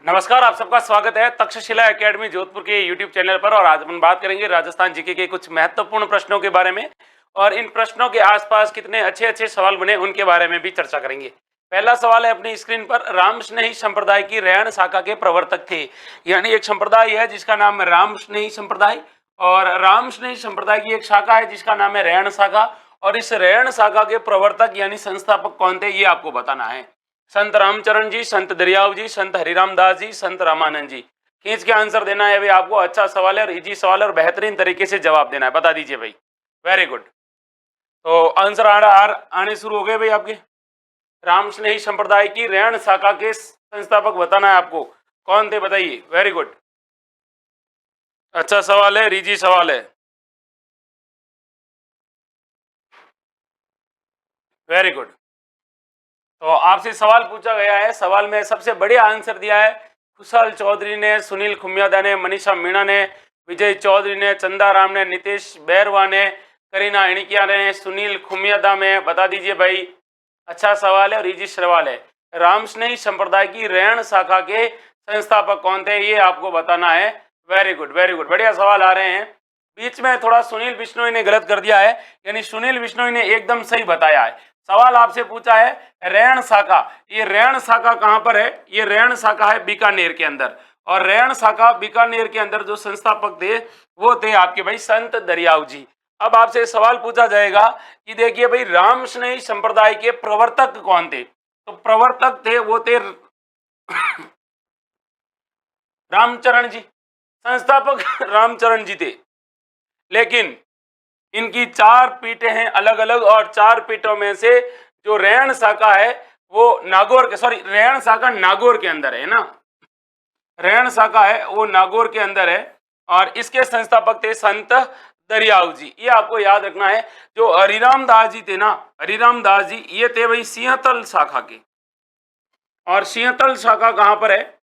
नमस्कार, आप सबका स्वागत है तक्षशिला एकेडमी जोधपुर के यूट्यूब चैनल पर। और आज हम बात करेंगे राजस्थान जीके के कुछ महत्वपूर्ण प्रश्नों के बारे में और इन प्रश्नों के आसपास कितने अच्छे अच्छे सवाल बने उनके बारे में भी चर्चा करेंगे। पहला सवाल है अपनी स्क्रीन पर, रामस्नेही संप्रदाय की रैण शाखा के प्रवर्तक थे। यानी एक संप्रदाय है जिसका नाम है रामस्नेही संप्रदाय, और रामस्नेही संप्रदाय की एक शाखा है जिसका नाम है रैण शाखा। और इस रैण शाखा के प्रवर्तक यानी संस्थापक कौन थे, ये आपको बताना है। संत रामचरण जी, संत दरियाव जी, संत हरिराम दास जी, संत रामानंद जी। खींच के आंसर देना है भाई आपको। अच्छा सवाल है और इजी सवाल है और बेहतरीन तरीके से जवाब देना है। बता दीजिए भाई। Very good. तो आंसर आने शुरू हो गए भाई आपके। रामस्नेही संप्रदाय की रैण शाखा के संस्थापक बताना है आपको कौन थे, बताइए। वेरी गुड, अच्छा सवाल है, इजी सवाल है। Very good. तो आपसे सवाल पूछा गया है, सवाल में सबसे बढ़िया आंसर दिया है कुशल चौधरी ने, सुनील खुमियादा ने, मनीषा मीणा ने, विजय चौधरी ने, चंदा राम ने, नितेश बैरवा ने, करीना इणकिया ने, सुनील खुमियादा में। बता दीजिए भाई। अच्छा सवाल है और इजी सवाल है। रामस्नेही संप्रदाय की रैण शाखा के संस्थापक कौन थे, ये आपको बताना है। वेरी गुड, वेरी गुड, बढ़िया सवाल आ रहे हैं। बीच में थोड़ा सुनील बिश्नोई ने गलत कर दिया है, यानी सुनील बिश्नोई ने एकदम सही बताया है। सवाल आपसे पूछा है रैण शाखा, ये रैण शाखा कहां पर है, ये रैण शाखा है बीकानेर के अंदर। और रैण शाखा बीकानेर के अंदर जो संस्थापक थे वो थे आपके भाई संत दरियाव जी। अब आपसे सवाल पूछा जाएगा कि देखिए भाई रामस्नेही संप्रदाय के प्रवर्तक कौन थे, तो प्रवर्तक थे वो थे रामचरण जी, संस्थापक रामचरण जी थे। लेकिन इनकी चार पीठें हैं अलग अलग, और चार पीठों में से जो रैण शाखा है वो नागौर के, सॉरी रैण शाखा नागौर के अंदर है ना, रैण शाखा है वो नागौर के अंदर है। और इसके संस्थापक थे संत दरियाव जी, ये आपको याद रखना है। जो हरिराम दास जी थे ना, हरिराम दास जी ये थे भाई सिंहतल शाखा के। और सिंहतल शाखा कहां पर है,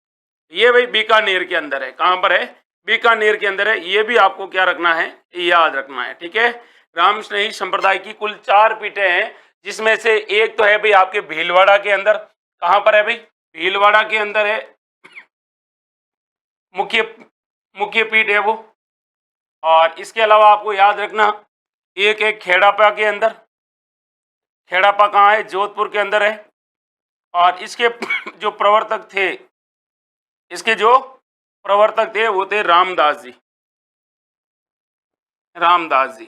ये भाई बीकानेर के अंदर है। कहां पर है, बीकानेर के अंदर है। ये भी आपको क्या रखना है, याद रखना है, ठीक है। रामस्नेही संप्रदाय की कुल चार पीठें हैं, जिसमें से एक तो है भाई आपके भीलवाड़ा के अंदर। कहां पर है भाई, भीलवाड़ा के अंदर है, मुख्य मुख्य पीठ है वो। और इसके अलावा आपको याद रखना एक एक खेड़ापा के अंदर, खेड़ापा कहाँ है, जोधपुर के अंदर है। और इसके जो प्रवर्तक थे, इसके जो प्रवर्तक थे वो थे रामदास जी, रामदास जी।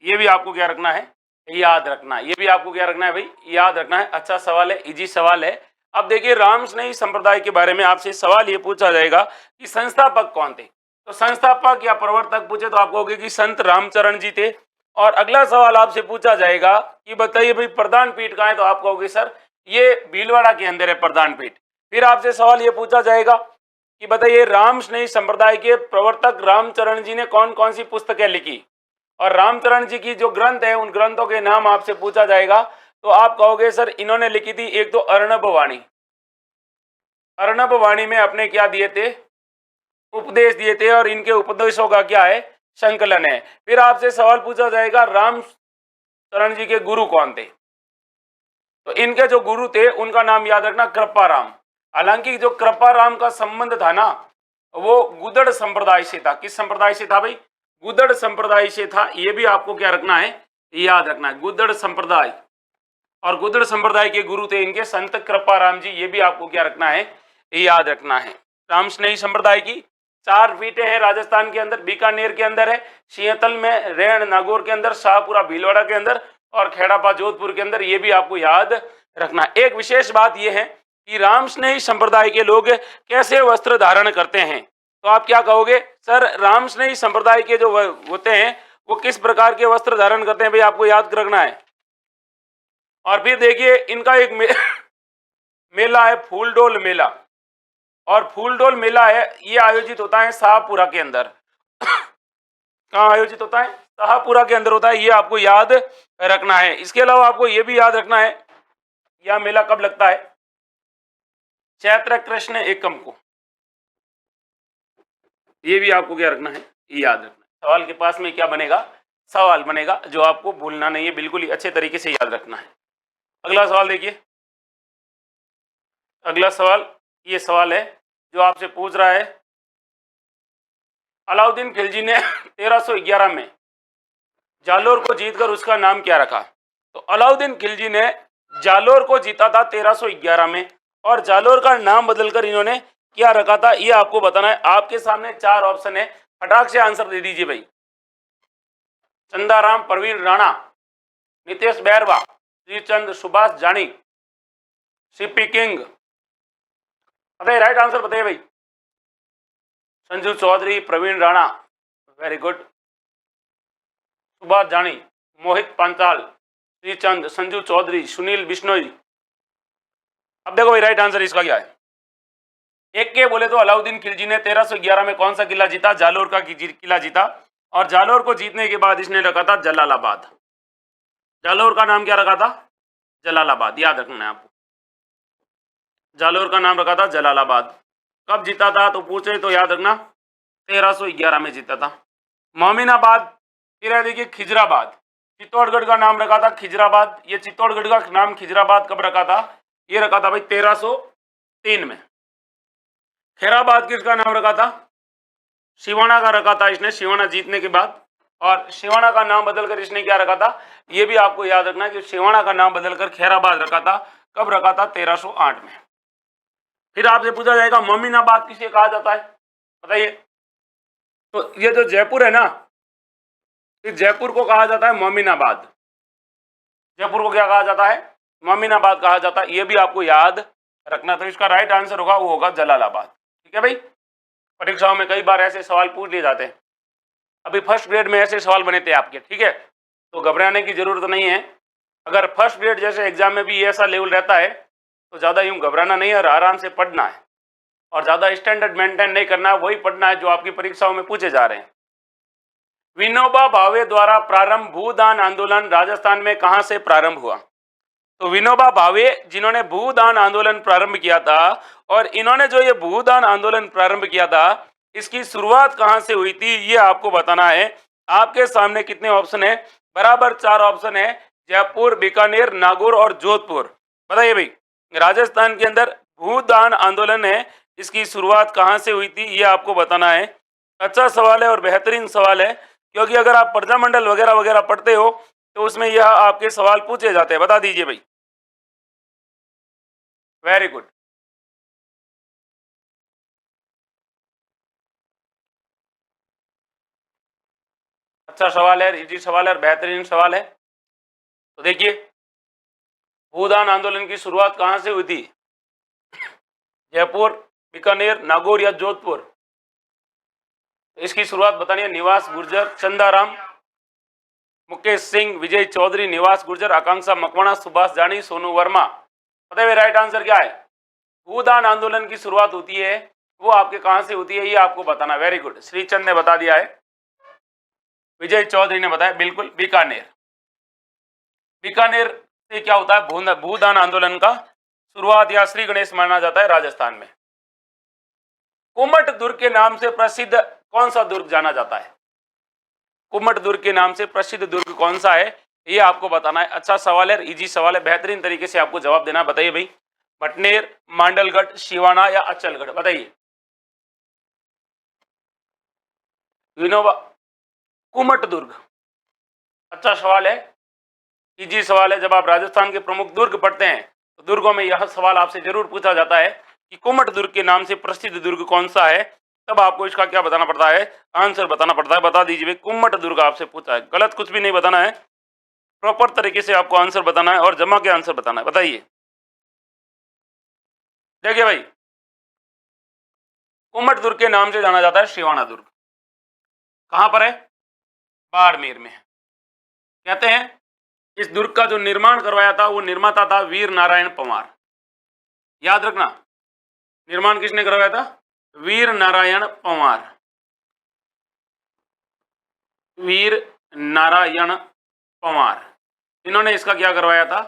ये भी आपको क्या रखना है, याद रखना है। ये भी आपको क्या रखना है भाई, याद रखना है। अच्छा सवाल है, इजी सवाल है। अब देखिए रामस्नेही संप्रदाय के बारे में आपसे सवाल ये पूछा जाएगा कि संस्थापक कौन थे। तो संस्थापक या प्रवर्तक पूछे तो आप कहोगे कि संत रामचरण जी थे। और अगला सवाल आपसे पूछा जाएगा कि बताइए भाई प्रधान पीठ कहाँ है, तो आप कहोगे सर ये भीलवाड़ा के अंदर है प्रधान पीठ। फिर आपसे सवाल ये पूछा जाएगा कि बताइए रामस्नेही संप्रदाय के प्रवर्तक रामचरण जी ने कौन कौन सी पुस्तकें लिखी। और रामचरण जी की जो ग्रंथ है उन ग्रंथों के नाम आपसे पूछा जाएगा, तो आप कहोगे सर इन्होंने लिखी थी एक तो अर्णब वाणी, अर्णब वाणी में अपने क्या दिए थे, उपदेश दिए थे, और इनके उपदेशों का क्या है, संकलन है। फिर आपसे सवाल पूछा जाएगा रामचरण जी के गुरु कौन थे, तो इनके जो गुरु थे उनका नाम याद रखना कृपाराम। हालांकि जो कृपाराम का संबंध था ना वो गुदड़ संप्रदाय से था। किस संप्रदाय से था भाई, गुदड़ संप्रदाय से था। ये भी आपको क्या रखना है, याद रखना है, गुदड़ संप्रदाय। और गुदड़ संप्रदाय के गुरु थे इनके संत कृपाराम जी, ये भी आपको क्या रखना है, याद रखना है। रामस्नेही संप्रदाय की चार पीठें हैं राजस्थान के अंदर, बीकानेर के अंदर है, सिंहतल में, रैण नागौर के अंदर, शाहपुरा भीलवाड़ा के अंदर, और खेड़ापा जोधपुर के अंदर। ये भी आपको याद रखना। एक विशेष बात यह है कि रामस्नेही संप्रदाय के लोग कैसे वस्त्र धारण करते हैं, तो आप क्या कहोगे सर रामस्नेही संप्रदाय के जो होते हैं वो किस प्रकार के वस्त्र धारण करते हैं, भाई आपको याद रखना है। और फिर देखिए इनका एक मेला है फूलडोल मेला, और फूलडोल मेला है ये आयोजित होता है शाहपुरा के अंदर। कहाँ आयोजित होता है, शाहपुरा के अंदर होता है। ये आपको याद रखना है। इसके अलावा आपको ये भी याद रखना है यह मेला कब लगता है, चैत्र कृष्ण एकम को। ये भी आपको क्या रखना है, याद रखना है। सवाल के पास में क्या बनेगा, सवाल बनेगा जो आपको भूलना नहीं है, बिल्कुल ही अच्छे तरीके से याद रखना है। अगला सवाल देखिए, अगला सवाल ये सवाल है जो आपसे पूछ रहा है, अलाउद्दीन खिलजी ने 1311 में जालोर को जीतकर उसका नाम क्या रखा? तो अलाउद्दीन खिलजी ने जालोर को जीता था 1311 में, और जालोर का नाम बदलकर इन्होंने क्या रखा था, ये आपको बताना है। आपके सामने 4 ऑप्शन है, फटाक से आंसर दे दीजिए भाई। Chandaram, Praveen Rana, Nitesh Bairwa, Shrichand, Subhash Jani, CP King. बताइए राइट आंसर, बताइए भाई। Sanju Chaudhary, Praveen Rana, very good. सुभाष जानी, मोहित पांचाल, श्रीचंद, संजू चौधरी, सुनील बिश्नोई। अब देखो भाई राइट आंसर इसका क्या है। एक के बोले तो अलाउद्दीन खिलजी ने 1311 में कौन सा किला जीता? जालोर का किला जीता, और जालोर को जीतने के बाद इसने रखा था जलालाबाद। जालोर का नाम क्या रखा था? जलालाबाद, याद रखना है आपको। जालोर का नाम रखा था जलालाबाद। कब जीता था तो पूछे तो याद रखना 1311 में जीता था। मोमिनाबाद, फिर देखिए खिजराबाद, चित्तौड़गढ़ का नाम रखा था खिजराबाद। ये चित्तौड़गढ़ का नाम खिजराबाद कब रखा था? ये रखा था भाई 1303 में। खैराबाद किसका नाम रखा था? सिवाना का रखा था इसने, सिवाना जीतने के बाद। और सिवाना का नाम बदलकर इसने क्या रखा था, ये भी आपको याद रखना है कि सिवाना का नाम बदलकर खैराबाद रखा था। कब रखा था? 1308 में। फिर आपसे पूछा जाएगा मोमिनाबाद किसे कहा जाता है, बताइए। तो ये जो जयपुर है ना, इस जयपुर को कहा जाता है मोमिनाबाद। जयपुर को क्या कहा जाता है? मोमिनाबाद कहा जाता है। ये भी आपको याद रखना। तो इसका राइट आंसर होगा वो होगा जलालाबाद। ठीक है भाई, परीक्षाओं में कई बार ऐसे सवाल पूछ लिए जाते हैं। अभी फर्स्ट ग्रेड में ऐसे सवाल बने थे आपके, ठीक है, तो घबराने की जरूरत नहीं है। अगर फर्स्ट ग्रेड जैसे एग्जाम में भी ऐसा लेवल रहता है तो ज़्यादा यूं घबराना नहीं है और आराम से पढ़ना है, और ज़्यादा स्टैंडर्ड मेंटेन नहीं करना है, वही पढ़ना है जो आपकी परीक्षाओं में पूछे जा रहे हैं। विनोबा भावे द्वारा प्रारंभ भूदान आंदोलन राजस्थान में कहां से प्रारंभ हुआ? तो विनोबा भावे जिन्होंने भूदान आंदोलन प्रारंभ किया था, और इन्होंने जो ये भूदान आंदोलन प्रारंभ किया था, इसकी शुरुआत कहां से हुई थी, ये आपको बताना है। आपके सामने कितने ऑप्शन है? बराबर 4 ऑप्शन है, जयपुर, बीकानेर, नागौर और जोधपुर। बताइए भाई, राजस्थान के अंदर भूदान आंदोलन है, इसकी शुरुआत कहां से हुई थी, ये आपको बताना है। अच्छा सवाल है और बेहतरीन सवाल है, क्योंकि अगर आप प्रजामंडल वगैरह वगैरह पढ़ते हो तो उसमें यह आपके सवाल पूछे जाते हैं। बता दीजिए भाई। Very good. अच्छा सवाल है, इजी सवाल है, बेहतरीन सवाल है। तो देखिए, भूदान आंदोलन की शुरुआत कहां से हुई थी? जयपुर, बीकानेर, नागौर या जोधपुर? इसकी शुरुआत बतानी है। निवास गुर्जर, चंदाराम, मुकेश सिंह, विजय चौधरी, निवास गुर्जर, आकांक्षा मकवाणा, सुभाष जानी, सोनू वर्मा। बताइए राइट आंसर क्या है? भूदान आंदोलन की शुरुआत होती है वो आपके कहां से होती है, ये आपको बताना। वेरी गुड, श्रीचंद ने बता दिया है, विजय चौधरी ने बताया, बिल्कुल बीकानेर। बीकानेर से क्या होता है? भूदान आंदोलन का शुरुआत या श्री गणेश माना जाता है राजस्थान में। कुमट दुर्ग के नाम से प्रसिद्ध कौन सा दुर्ग जाना जाता है? कुमट दुर्ग के नाम से प्रसिद्ध दुर्ग कौन सा है, ये आपको बताना है। अच्छा सवाल है, इजी सवाल है, बेहतरीन तरीके से आपको जवाब देना है। बताइए भाई, भटनेर, मांडलगढ़, सिवाना या अचलगढ़? बताइए। विनोबा, कुमट दुर्ग। अच्छा सवाल है, इजी सवाल है। जब आप राजस्थान के प्रमुख दुर्ग पढ़ते हैं तो दुर्गों में यह सवाल आपसे जरूर पूछा जाता है कि कुमट दुर्ग के नाम से प्रसिद्ध दुर्ग कौन सा है। तब आपको इसका क्या बताना पड़ता है? आंसर बताना पड़ता है। बता दीजिए भाई, कुमट दुर्ग आपसे पूछा है, गलत कुछ भी नहीं बताना है, प्रॉपर तरीके से आपको आंसर बताना है और जमा के आंसर बताना है। बताइए। देखिए भाई, कुमट दुर्ग के नाम से जाना जाता है सिवाना दुर्ग। कहां पर है? बाड़मेर में। कहते हैं इस दुर्ग का जो निर्माण करवाया था वो निर्माता था वीर नारायण पंवार। याद रखना, निर्माण किसने करवाया था? वीर नारायण पंवार। वीर नारायण पंवार, इन्होंने इसका क्या करवाया था?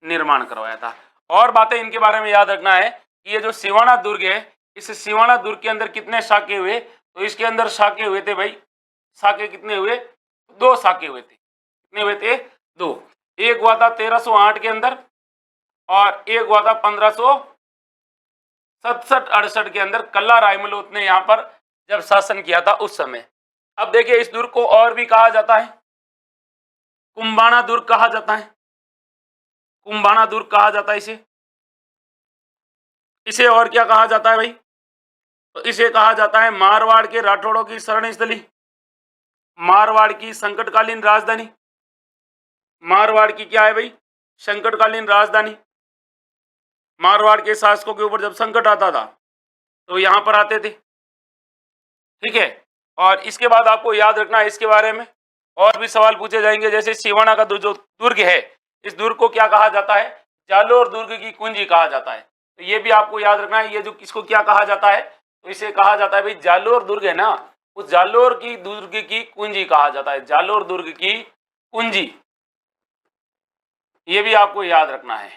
निर्माण करवाया था। और बातें इनके बारे में याद रखना है कि ये जो सिवाना दुर्ग है, इस सिवाना दुर्ग के अंदर कितने साके हुए? तो इसके अंदर साके हुए थे भाई, साके कितने हुए? 2 साके हुए थे। कितने हुए थे? 2। एक हुआ था 1308 के अंदर और एक हुआ था 67-68 के अंदर कल्ला रायमलोत ने यहाँ पर जब शासन किया था उस समय। अब देखिए इस दुर्ग को और भी कहा जाता है कुंभाणा दुर्ग कहा जाता है, कुंभाणा दुर्ग कहा जाता है इसे। इसे और क्या कहा जाता है भाई? तो इसे कहा जाता है मारवाड़ के राठौड़ों की शरण स्थली, मारवाड़ की संकटकालीन राजधानी। मारवाड़ की क्या है भाई? संकटकालीन राजधानी। मारवाड़ के शासकों के ऊपर जब संकट आता था तो यहां पर आते थे, ठीक है। और इसके बाद आपको याद रखना है इसके बारे में और भी सवाल पूछे जाएंगे, जैसे सिवाना का जो दुर्ग है, इस दुर्ग को क्या कहा जाता है? जालोर दुर्ग की कुंजी कहा जाता है। तो ये भी आपको याद रखना है, ये जो किसको क्या कहा जाता है, तो इसे कहा जाता है भाई जालोर दुर्ग है ना, उस जालोर की दुर्ग की कुंजी कहा जाता है, जालोर दुर्ग की कुंजी। ये भी आपको याद रखना है।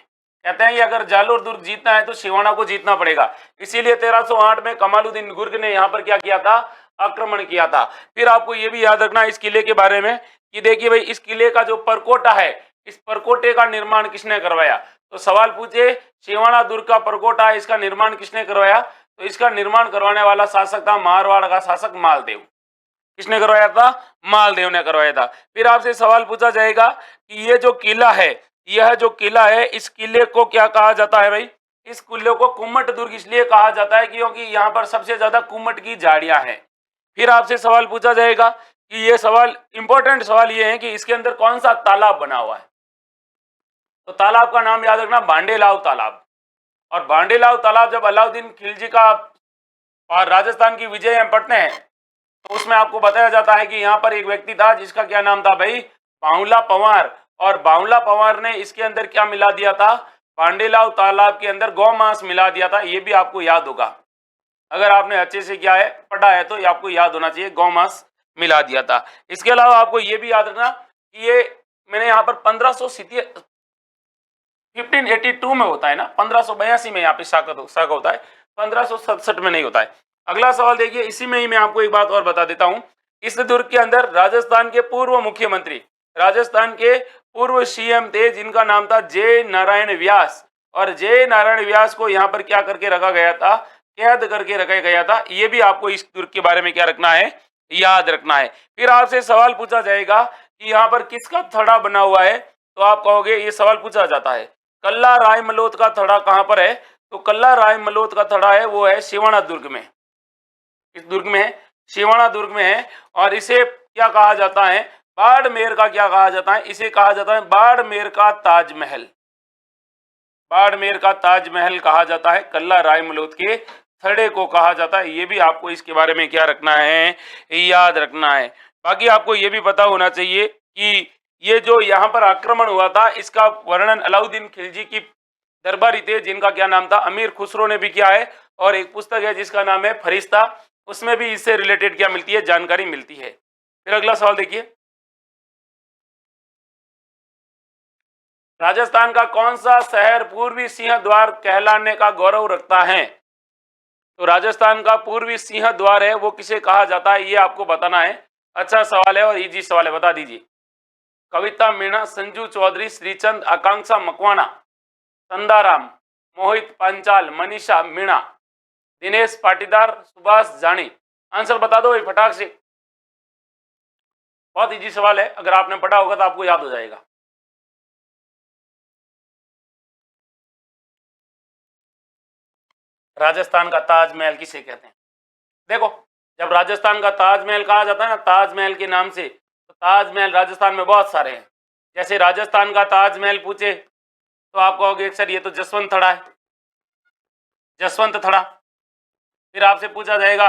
कहते हैं कि अगर जालोर दुर्ग जीतना है तो सिवाना को जीतना पड़ेगा, इसीलिए 1308 में कमालुद्दीन गुर्ग ने यहाँ पर क्या किया था? आक्रमण किया था। फिर आपको ये भी याद रखना है इस किले के बारे में कि देखिए भाई इस किले का जो परकोटा है, इस परकोटे का निर्माण किसने करवाया? तो सवाल पूछे सिवाना दुर्ग का परकोटा है, इसका निर्माण किसने करवाया? तो इसका निर्माण करवाने वाला शासक था मारवाड़ का शासक मालदेव। किसने करवाया था? मालदेव ने करवाया था। फिर आपसे सवाल पूछा जाएगा कि ये जो किला है, यह जो किला है, इस किले को क्या कहा जाता है भाई? इस किले को कुम्मट दुर्ग इसलिए कहा जाता है क्योंकि यहाँ पर सबसे ज्यादा कुम्मट की झाड़ियां हैं। फिर आपसे सवाल पूछा जाएगा कि ये सवाल इंपॉर्टेंट सवाल ये है कि इसके अंदर कौन सा तालाब बना हुआ है? तो तालाब का नाम याद रखना, भांडेलाव तालाब। और भांडेलाव तालाब जब अलाउद्दीन खिलजी का राजस्थान की विजय हम पढ़ते हैं तो उसमें आपको बताया जाता है कि यहाँ पर एक व्यक्ति था जिसका क्या नाम था भाई? बावला पंवार। और बावला पंवार ने इसके अंदर क्या मिला दिया था? भांडेलाव तालाब के अंदर गौमांस मिला दिया था। ये भी आपको याद होगा, अगर आपने अच्छे से क्या है पढ़ा है तो ये आपको याद होना चाहिए, गौमांस मिला दिया था। इसके अलावा आपको ये भी याद रखना कि ये मैंने यहाँ पर 1582 में होता है ना, 1582 में यहाँ पे साका होता है, 1567 में नहीं होता है। अगला सवाल देखिए, इसी में ही मैं आपको एक बात और बता देता हूं। इस दुर्ग के अंदर राजस्थान के पूर्व मुख्यमंत्री, राजस्थान के पूर्व सीएम थे जिनका नाम था जय नारायण व्यास। और जय नारायण व्यास को यहाँ पर क्या करके रखा गया था? कैद करके रखा गया था। ये भी आपको इस दुर्ग के बारे में क्या रखना है? याद रखना है। फिर आपसे सवाल पूछा जाएगा कि यहाँ पर किसका थड़ा बना हुआ है? तो आप कहोगे, ये सवाल पूछा जाता है कल्ला रायमलोत का थड़ा कहां पर है? तो कल्ला रायमलोत का थड़ा है वो है सिवाना दुर्ग में। इस दुर्ग में है, सिवाना दुर्ग में है। और इसे क्या कहा जाता है? बाड़मेर का क्या कहा जाता है? इसे कहा जाता है बाड़मेर का ताजमहल। बाड़मेर का ताजमहल कहा जाता है, कल्ला रायमलोत के थड़े को कहा जाता है। ये भी आपको इसके बारे में क्या रखना है? याद रखना है। बाकी आपको ये भी पता होना चाहिए कि ये जो यहाँ पर आक्रमण हुआ था इसका वर्णन अलाउद्दीन खिलजी की दरबारी थे जिनका क्या नाम था? अमीर खुसरो ने भी किया है। और एक पुस्तक है जिसका नाम है फरिश्ता, उसमें भी इससे रिलेटेड क्या मिलती है? जानकारी मिलती है। फिर अगला सवाल देखिए, राजस्थान का कौन सा शहर पूर्वी सिंह द्वार कहलाने का गौरव रखता है? तो राजस्थान का पूर्वी सिंह द्वार है वो किसे कहा जाता है? ये आपको बताना है। अच्छा सवाल है और इजी सवाल है, बता दीजिए। कविता मीणा, संजू चौधरी, श्रीचंद, आकांक्षा मकवाना, संदाराम, मोहित पांचाल, मनीषा मीणा, दिनेश पाटीदार, सुभाष जानी। आंसर बता दो भाई फटाक से। बहुत इजी सवाल है, अगर आपने पढ़ा होगा तो आपको याद हो जाएगा। राजस्थान का ताजमहल किसे कहते हैं? देखो, जब राजस्थान का ताजमहल कहा जाता है ना ताजमहल के नाम से, तो ताजमहल राजस्थान में बहुत सारे हैं। जैसे राजस्थान का ताजमहल पूछे तो आप कहोगे सर ये तो जसवंत थड़ा है, जसवंत थड़ा। फिर आपसे पूछा जाएगा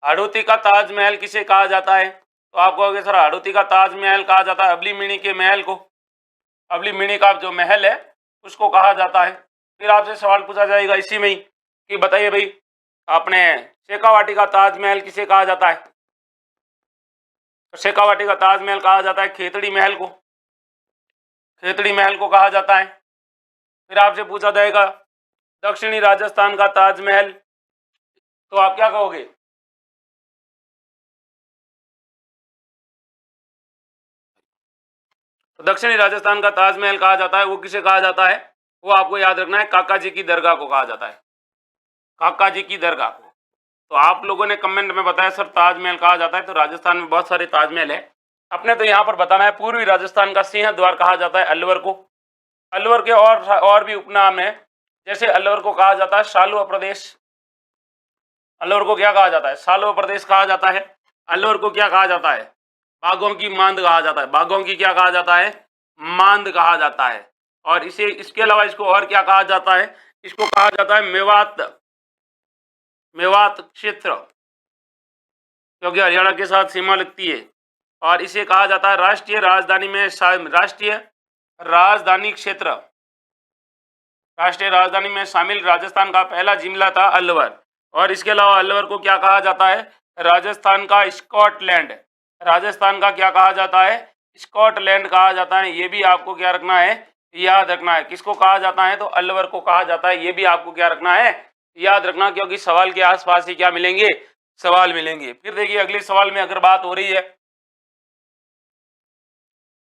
हाड़ौती का ताजमहल किसे कहा जाता है? तो आप कहोगे सर हाड़ौती का ताजमहल कहा जाता है अबली मिनी के महल को, अबली मिनी का जो महल है उसको कहा जाता है। फिर आपसे सवाल पूछा जाएगा इसी में ही कि बताइए भाई आपने शेखावाटी का ताजमहल किसे कहा जाता है? तो शेखावाटी का ताजमहल कहा जाता है खेतड़ी महल को, खेतड़ी महल को कहा जाता है। फिर आपसे पूछा जाएगा दक्षिणी राजस्थान का ताजमहल, तो आप क्या कहोगे? तो दक्षिणी राजस्थान का ताजमहल कहा जाता है वो किसे कहा जाता है? वो आपको याद रखना है काका जी की दरगाह को कहा जाता है। काका जी की दरगाह को। तो आप लोगों ने कमेंट में बताया सर ताजमहल कहा जाता है, तो राजस्थान में बहुत सारे ताजमहल है। अपने तो यहाँ पर बताना है पूर्वी राजस्थान का सिंह द्वार कहा जाता है अलवर को। अलवर के और भी उपनाम है, जैसे अलवर को कहा जाता है शालवा प्रदेश। अलवर को क्या कहा जाता है? शालवा प्रदेश कहा जाता है। अलवर को क्या कहा जाता है? बाघों की मांद कहा जाता है। बाघों की क्या कहा जाता है? मांद कहा जाता है। और इसे इसके अलावा इसको और क्या कहा जाता है? इसको कहा जाता है मेवात, मेवात क्षेत्र, क्योंकि हरियाणा के साथ सीमा लगती है। और इसे कहा जाता है राष्ट्रीय राजधानी में राष्ट्रीय राजधानी क्षेत्र, राष्ट्रीय राजधानी में शामिल राजस्थान का पहला जिला था अलवर। और इसके अलावा अलवर को क्या कहा जाता है? राजस्थान का स्कॉटलैंड। राजस्थान का क्या कहा जाता है? स्कॉटलैंड कहा जाता है। ये भी आपको क्या रखना है? याद रखना है। किसको कहा जाता है? तो अलवर को कहा जाता है। ये भी आपको क्या रखना है? याद रखना, क्योंकि सवाल के आसपास ही क्या मिलेंगे? सवाल मिलेंगे। फिर देखिए अगले सवाल में अगर बात हो रही है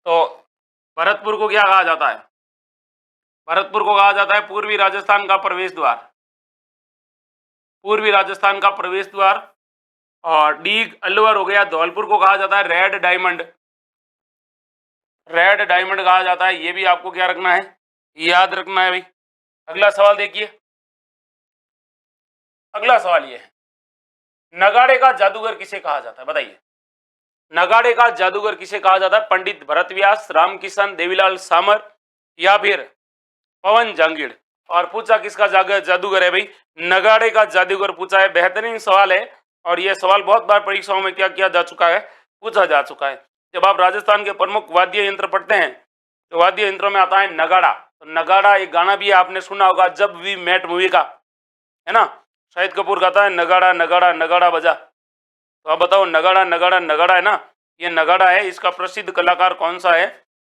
तो भरतपुर को क्या कहा जाता है? भरतपुर को कहा जाता है पूर्वी राजस्थान का प्रवेश द्वार। पूर्वी राजस्थान का प्रवेश द्वार। और डीग अलवर हो गया। धौलपुर को कहा जाता है रेड डायमंड। रेड डायमंड कहा जाता है। ये भी आपको क्या रखना है? याद रखना है भाई। अगला सवाल देखिए। अगला सवाल ये है, नगाड़े का जादूगर किसे कहा जाता है? बताइए, नगाड़े का जादूगर किसे कहा जाता है? पंडित भरत व्यास, रामकिशन, देवीलाल सामर या फिर पवन जांगिड़। और पूछा किसका जादूगर है भाई? नगाड़े का जादूगर पूछा है। बेहतरीन सवाल है और यह सवाल बहुत बार परीक्षाओं में क्या किया जा चुका है? पूछा जा चुका है। जब आप राजस्थान के प्रमुख वाद्य यंत्र पढ़ते हैं तो वाद्य यंत्रों में आता है नगाड़ा। तो नगाड़ा एक गाना भी आपने सुना होगा, जब वी मेट मूवी का, है ना? शाहिद कपूर गाता है नगाड़ा नगाड़ा नगाड़ा बजा। तो आप बताओ, नगाड़ा नगाड़ा नगाड़ा है ना, ये नगाड़ा है। इसका प्रसिद्ध कलाकार कौन सा है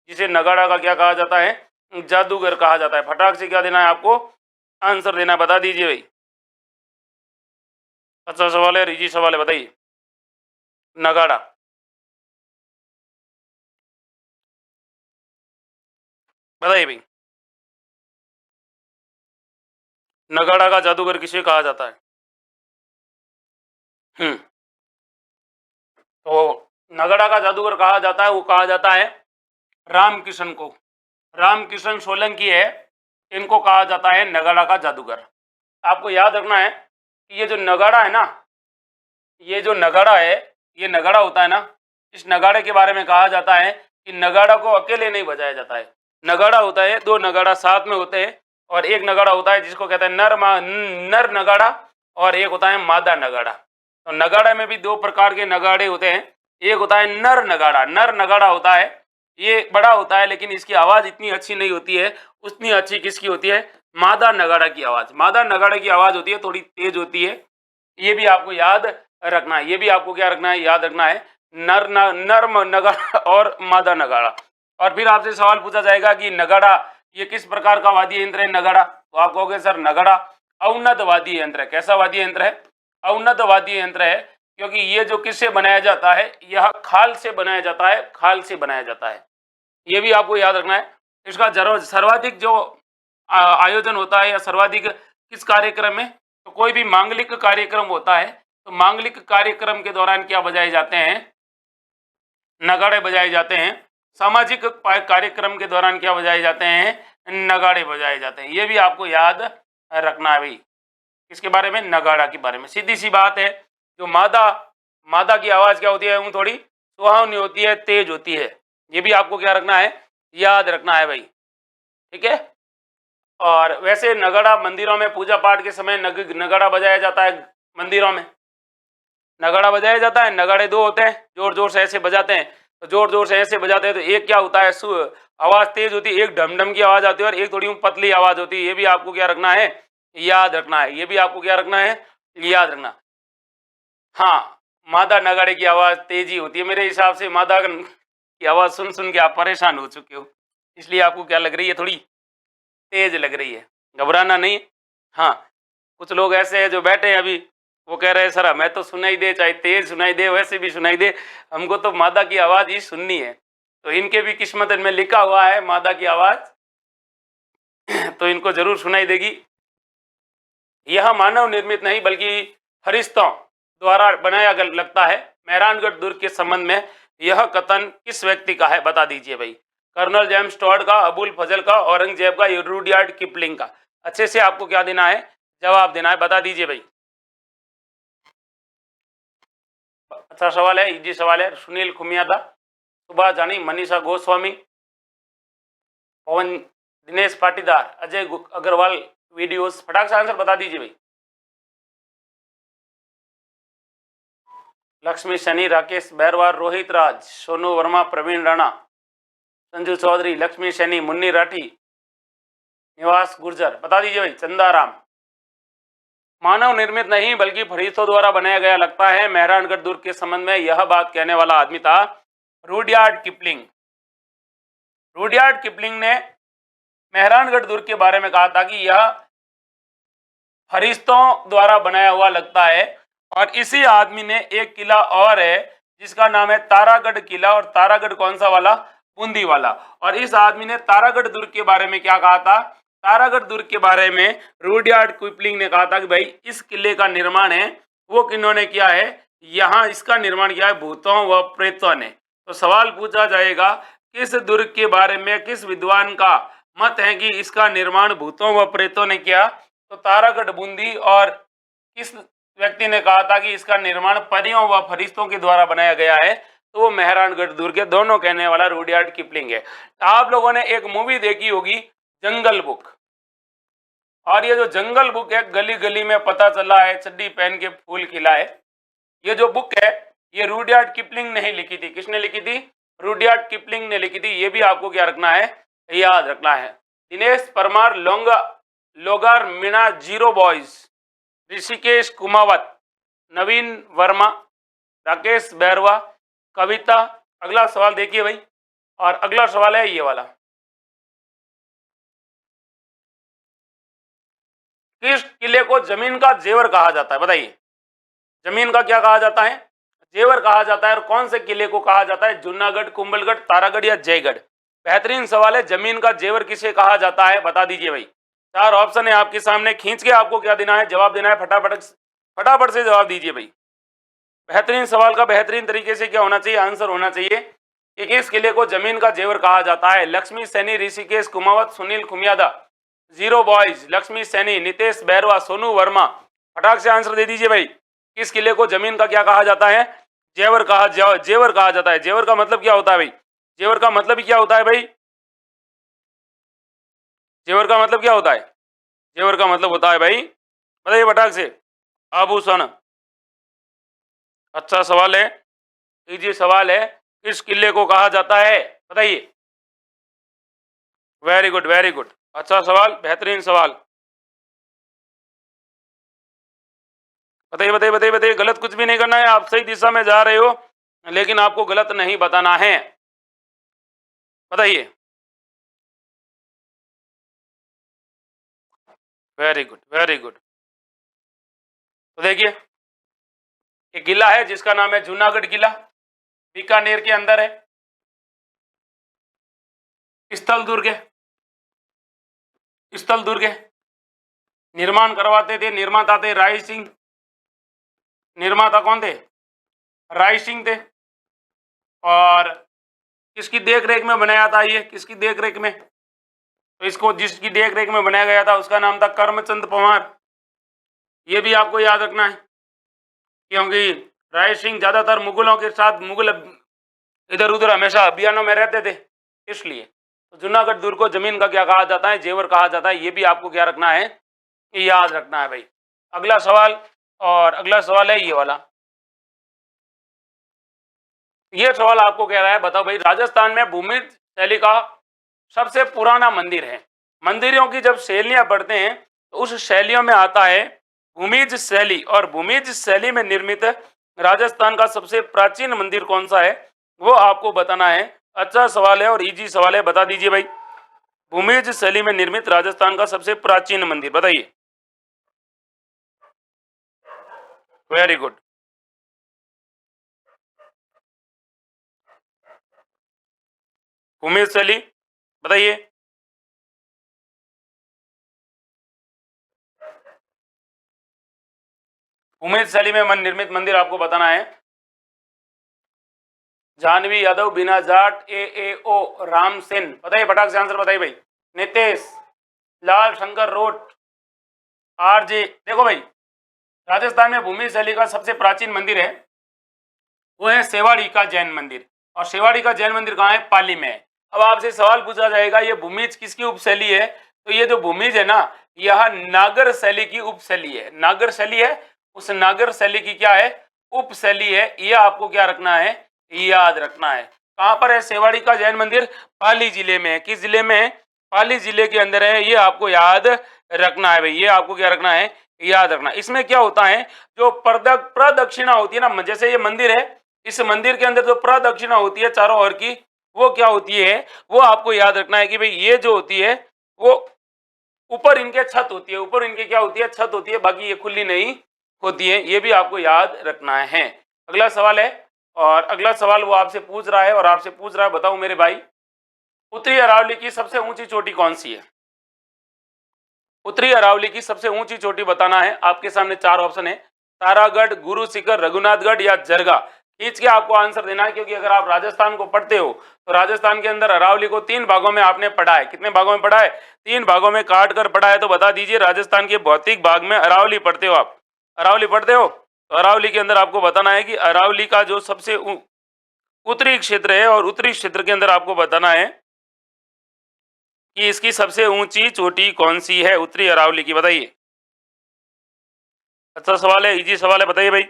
जिसे नगाड़ा का क्या कहा जाता है? जादूगर कहा जाता है। फटाक से क्या देना है आपको? आंसर देना है। बता दीजिए भाई। अच्छा सवाल है, इजी सवाल है, बताइए। नगाड़ा, बताइए भाई, नगाड़ा का जादूगर किसे कहा जाता है? तो नगाड़ा का जादूगर कहा जाता है, वो कहा जाता है रामकिशन को। रामकिशन सोलंकी है, इनको कहा जाता है नगाड़ा का जादूगर। आपको याद रखना है कि ये जो नगाड़ा है ना, ये जो नगाड़ा है, ये नगाड़ा होता है ना, इस नगाड़े के बारे में कहा जाता है कि नगाड़ा को अकेले नहीं बजाया जाता है। नगाड़ा होता है, दो नगाड़ा साथ में होते हैं। और एक नगाड़ा होता है जिसको कहते हैं नर नगाड़ा, और एक होता है मादा नगाड़ा। तो नगाड़े में भी दो प्रकार के नगाड़े होते हैं। एक होता है नर नगाड़ा। नर नगाड़ा होता है, ये बड़ा होता है लेकिन इसकी आवाज़ इतनी अच्छी नहीं होती है, उतनी अच्छी किसकी होती है? मादा नगाड़ा की आवाज़। मादा नगाड़े की आवाज़ होती है, थोड़ी तेज होती है। ये भी आपको याद रखना है। ये भी आपको क्या रखना है? याद रखना है। नर नगाड़ा और मादा नगाड़ा। और फिर आपसे सवाल पूछा जाएगा कि नगाड़ा ये किस प्रकार का वाद्य यंत्र है? नगाड़ा, तो आप कहोगे सर नगाड़ा अवनद वाद्य यंत्र है। कैसा वाद्य यंत्र है? अवनद वाद्य यंत्र है, क्योंकि ये जो किससे बनाया जाता है? यह खाल से बनाया जाता है। खाल से बनाया जाता है। ये भी आपको याद रखना है। इसका सर्वाधिक जो आयोजन होता है या सर्वाधिक किस कार्यक्रम में? तो कोई भी मांगलिक कार्यक्रम होता है तो मांगलिक कार्यक्रम के दौरान क्या बजाए जाते हैं? नगाड़े बजाए जाते हैं। सामाजिक कार्यक्रम के दौरान क्या बजाए जाते हैं? नगाड़े बजाए जाते हैं। ये भी आपको याद रखना है भाई। किसके बारे में? नगाड़ा के बारे में। सीधी सी बात है, जो मादा मादा की आवाज़ क्या होती है? वो थोड़ी सुहावनी होती है, तेज होती है। ये भी आपको क्या रखना है? याद रखना है भाई। ठीक है। और वैसे नगाड़ा मंदिरों में पूजा पाठ के समय नगाड़ा बजाया जाता है। मंदिरों में नगाड़ा बजाया जाता है। नगाड़े दो होते हैं, जोर जोर से ऐसे बजाते हैं। तो जोर जोर से ऐसे बजाते हैं तो एक क्या होता है? आवाज़ तेज होती है, एक ढमढम की आवाज़ आती है और एक थोड़ी पतली आवाज़ होती है। ये भी आपको क्या रखना है? याद रखना है। ये भी आपको क्या रखना है? याद रखना। हाँ, मादा नगाड़े की आवाज़ तेज ही होती है। मेरे हिसाब से मादा की आवाज़ सुन सुन के आप परेशान हो चुके हो, इसलिए आपको क्या लग रही है? थोड़ी तेज लग रही है। घबराना नहीं। हाँ, कुछ लोग ऐसे हैं जो बैठे हैं अभी, वो कह रहे हैं सर हमें तो सुनाई दे, चाहे तेज सुनाई दे वैसे भी सुनाई दे, हमको तो मादा की आवाज़ ही सुननी है। तो इनके भी किस्मत में लिखा हुआ है मादा की आवाज़ तो इनको ज़रूर सुनाई देगी। यह मानव निर्मित नहीं बल्कि फरिश्तों द्वारा बनाया लगता है। मेहरानगढ़ दुर्ग के संबंध में यह कथन किस व्यक्ति का है, बता दीजिए भाई। कर्नल जेम्स टॉड का, अबुल फजल का, औरंगजेब का, रुडयार्ड किपलिंग का। अच्छे से आपको क्या देना है, जवाब देना है, बता दीजिए भाई। अच्छा सवाल है, इजी सवाल है। सुनील खुमियादा, सुभाष जानी, मनीषा गोस्वामी, पवन, दिनेश पाटीदार, अजय अग्रवाल वीडियोस। फटाक से आंसर बता दीजिए भाई। लक्ष्मी सैनी, राकेश बैरवार, रोहित राज, सोनू वर्मा, प्रवीण राणा, संजू चौधरी, लक्ष्मी सैनी, मुन्नी राठी, निवास गुर्जर। बता दीजिए भाई। चंदाराम। मानव निर्मित नहीं बल्कि फरिश्तों द्वारा बनाया गया लगता है। मेहरानगढ़ दुर्ग के संबंध में यह बात कहने वाला आदमी था रुडयार्ड किपलिंग। रुडयार्ड किपलिंग ने मेहरानगढ़ दुर्ग के बारे में कहा था कि यह फरिश्तों द्वारा बनाया हुआ लगता है। और इसी आदमी ने एक किला और है जिसका नाम है तारागढ़ किला। और तारागढ़ कौन सा वाला, बूंदी वाला। और इस आदमी ने तारागढ़ दुर्ग के बारे में क्या कहा था, तारागढ़ दुर्ग के बारे में रुडयार्ड किपलिंग ने कहा था कि भाई इस किले का निर्माण है वो किन्होंने किया है, यहाँ इसका निर्माण किया है भूतों व प्रेतों ने। तो सवाल पूछा जाएगा किस दुर्ग के बारे में किस विद्वान का मत है कि इसका निर्माण भूतों व प्रेतों ने किया। तो तारागढ़ बूंदी। और किस व्यक्ति ने कहा था कि इसका निर्माण परियों व फरिश्तों के द्वारा बनाया गया है, तो वो मेहरानगढ़ दुर्ग के दोनों कहने वाला रुडयार्ड किपलिंग है। आप लोगों ने एक मूवी देखी होगी जंगल बुक। और ये जो जंगल बुक है, गली गली में पता चला है, चड्डी पहन के फूल खिला है, ये जो बुक है ये रुडयार्ड किपलिंग ने ही लिखी थी। किसने लिखी थी, रुडयार्ड किपलिंग ने लिखी थी। ये भी आपको क्या रखना है, याद रखना है। दिनेश परमार, लोगार मीणा, जीरो बॉयज, ऋषिकेश कुमावत, नवीन वर्मा, राकेश बैरवा, कविता। अगला सवाल देखिए भाई। और अगला सवाल है ये वाला। किस किले को जमीन का जेवर कहा जाता है, बताइए। जमीन का क्या कहा जाता है, जेवर कहा जाता है। और कौन से किले को कहा जाता है, जूनागढ़, कुंभलगढ़, तारागढ़ या जयगढ़। बेहतरीन सवाल है। जमीन का जेवर किसे कहा जाता है, बता दीजिए भाई। चार ऑप्शन है आपके सामने, खींच के आपको क्या देना है, जवाब देना है। फटाफट से जवाब दीजिए भाई। बेहतरीन सवाल का बेहतरीन तरीके से क्या होना चाहिए, आंसर होना चाहिए कि किस किले को जमीन का जेवर कहा जाता है। Lakshmi Saini, Rishikesh Kumawat, Sunil Khumiyada, zero boys, Lakshmi Saini, Nitesh Bairwa, Sonu Verma. फटाक से आंसर दे दीजिए भाई। किस किले को जमीन का क्या कहा जाता है, जेवर कहा जाता है। जेवर का मतलब क्या होता है भाई, जेवर का मतलब क्या होता है भाई, जेवर का मतलब क्या होता है, जेवर का मतलब होता है भाई, बताइए फटाक से। आभूषण। अच्छा सवाल है, इजी सवाल है। किस किले को कहा जाता है, बताइए। Very good, very good. अच्छा सवाल, बेहतरीन सवाल। बताइए बताइए बताइए बताइए। गलत कुछ भी नहीं करना है, आप सही दिशा में जा रहे हो, लेकिन आपको गलत नहीं बताना है। बताइए। Very good, very good. तो देखिए एक किला है जिसका नाम है जूनागढ़ किला, बीकानेर के अंदर है। स्थल दुर्ग है, स्थल दुर्ग है। निर्माण करवाते थे, निर्माता थे राय सिंह। निर्माता कौन थे, राय सिंह थे। और किसकी देख रेख में बनाया था ये, किसकी देख रेख में, तो इसको जिसकी देख रेख में बनाया गया था उसका नाम था करमचंद पवार। ये भी आपको याद रखना है क्योंकि राय सिंह ज्यादातर मुगलों के साथ, मुगल इधर उधर हमेशा अभियानों में रहते थे, इसलिए। तो जूनागढ़ दुर्ग को जमीन का क्या कहा जाता है, जेवर कहा जाता है। ये भी आपको क्या रखना है, याद रखना है भाई। अगला सवाल, और अगला सवाल है ये वाला। ये सवाल आपको कह रहा है, बताओ भाई, राजस्थान में भूमिज शैली का सबसे पुराना मंदिर है। मंदिरों की जब शैलियां पढ़ते हैं तो उस शैलियों में आता है भूमिज शैली। और भूमिज शैली में निर्मित राजस्थान का सबसे प्राचीन मंदिर कौन सा है, वो आपको बताना है। अच्छा सवाल है और इजी सवाल है, बता दीजिए भाई। भूमिज शैली में निर्मित राजस्थान का सबसे प्राचीन मंदिर, बताइए। Very good. भूमिज शैली, बताइए। उमेद शैली में मन निर्मित मंदिर आपको बताना है। जानवी यादव, बिना जाट, AAO, राम सेन, बताइए फटाक से आंसर बताइए भाई। नितेश, लाल शंकर रोट, RJ। देखो भाई, राजस्थान में भूमि शैली का सबसे प्राचीन मंदिर है वो है सेवाड़ी का जैन मंदिर। और सेवाड़ी का जैन मंदिर कहाँ है? पाली में है। अब आपसे सवाल पूछा जाएगा ये भूमिज किसकी उपशैली है? तो ये जो भूमिज है ना, यह नागर शैली की उपशैली है। नागर शैली है, उस नागर शैली की क्या है? उपशैली है। ये आपको क्या रखना है? याद रखना है। कहाँ पर है सेवाड़ी का जैन मंदिर? पाली जिले में है। किस जिले में है? पाली जिले के अंदर है। ये आपको याद रखना है भाई, ये आपको क्या रखना है? याद रखना। इसमें क्या होता है, जो प्रदक्षिणा होती है ना, जैसे ये मंदिर है, इस मंदिर के अंदर जो प्रदक्षिणा होती है चारों ओर की, वो क्या होती है? वो आपको याद रखना है कि भाई ये जो होती है वो ऊपर इनके छत होती है। ऊपर इनके क्या होती है? छत होती है, बाकी ये खुली नहीं होती है। ये भी आपको याद रखना है। अगला सवाल है, और अगला सवाल वो आपसे पूछ रहा है, और आपसे पूछ रहा है, बताओ मेरे भाई, उत्तरी अरावली की सबसे ऊंची चोटी कौन सी है? उत्तरी अरावली की सबसे ऊंची चोटी बताना है। आपके सामने चार ऑप्शन है, तारागढ़, गुरु शिखर, रघुनाथगढ़ या जरगा। खींच के आपको आंसर देना है, क्योंकि अगर आप राजस्थान को पढ़ते हो तो राजस्थान के अंदर अरावली को 3 भागों में आपने पढ़ा है। कितने भागों में पढ़ा है? 3 भागों में काट कर पढ़ा है। तो बता दीजिए, राजस्थान के भौतिक भाग में अरावली पढ़ते हो आप? अरावली पढ़ते हो तो अरावली के अंदर आपको बताना है कि अरावली का जो सबसे उत्तरी क्षेत्र है, और उत्तरी क्षेत्र के अंदर आपको बताना है कि इसकी सबसे ऊंची चोटी कौन सी है उत्तरी अरावली की, बताइए। अच्छा सवाल है, इजी सवाल है, बताइए भाई।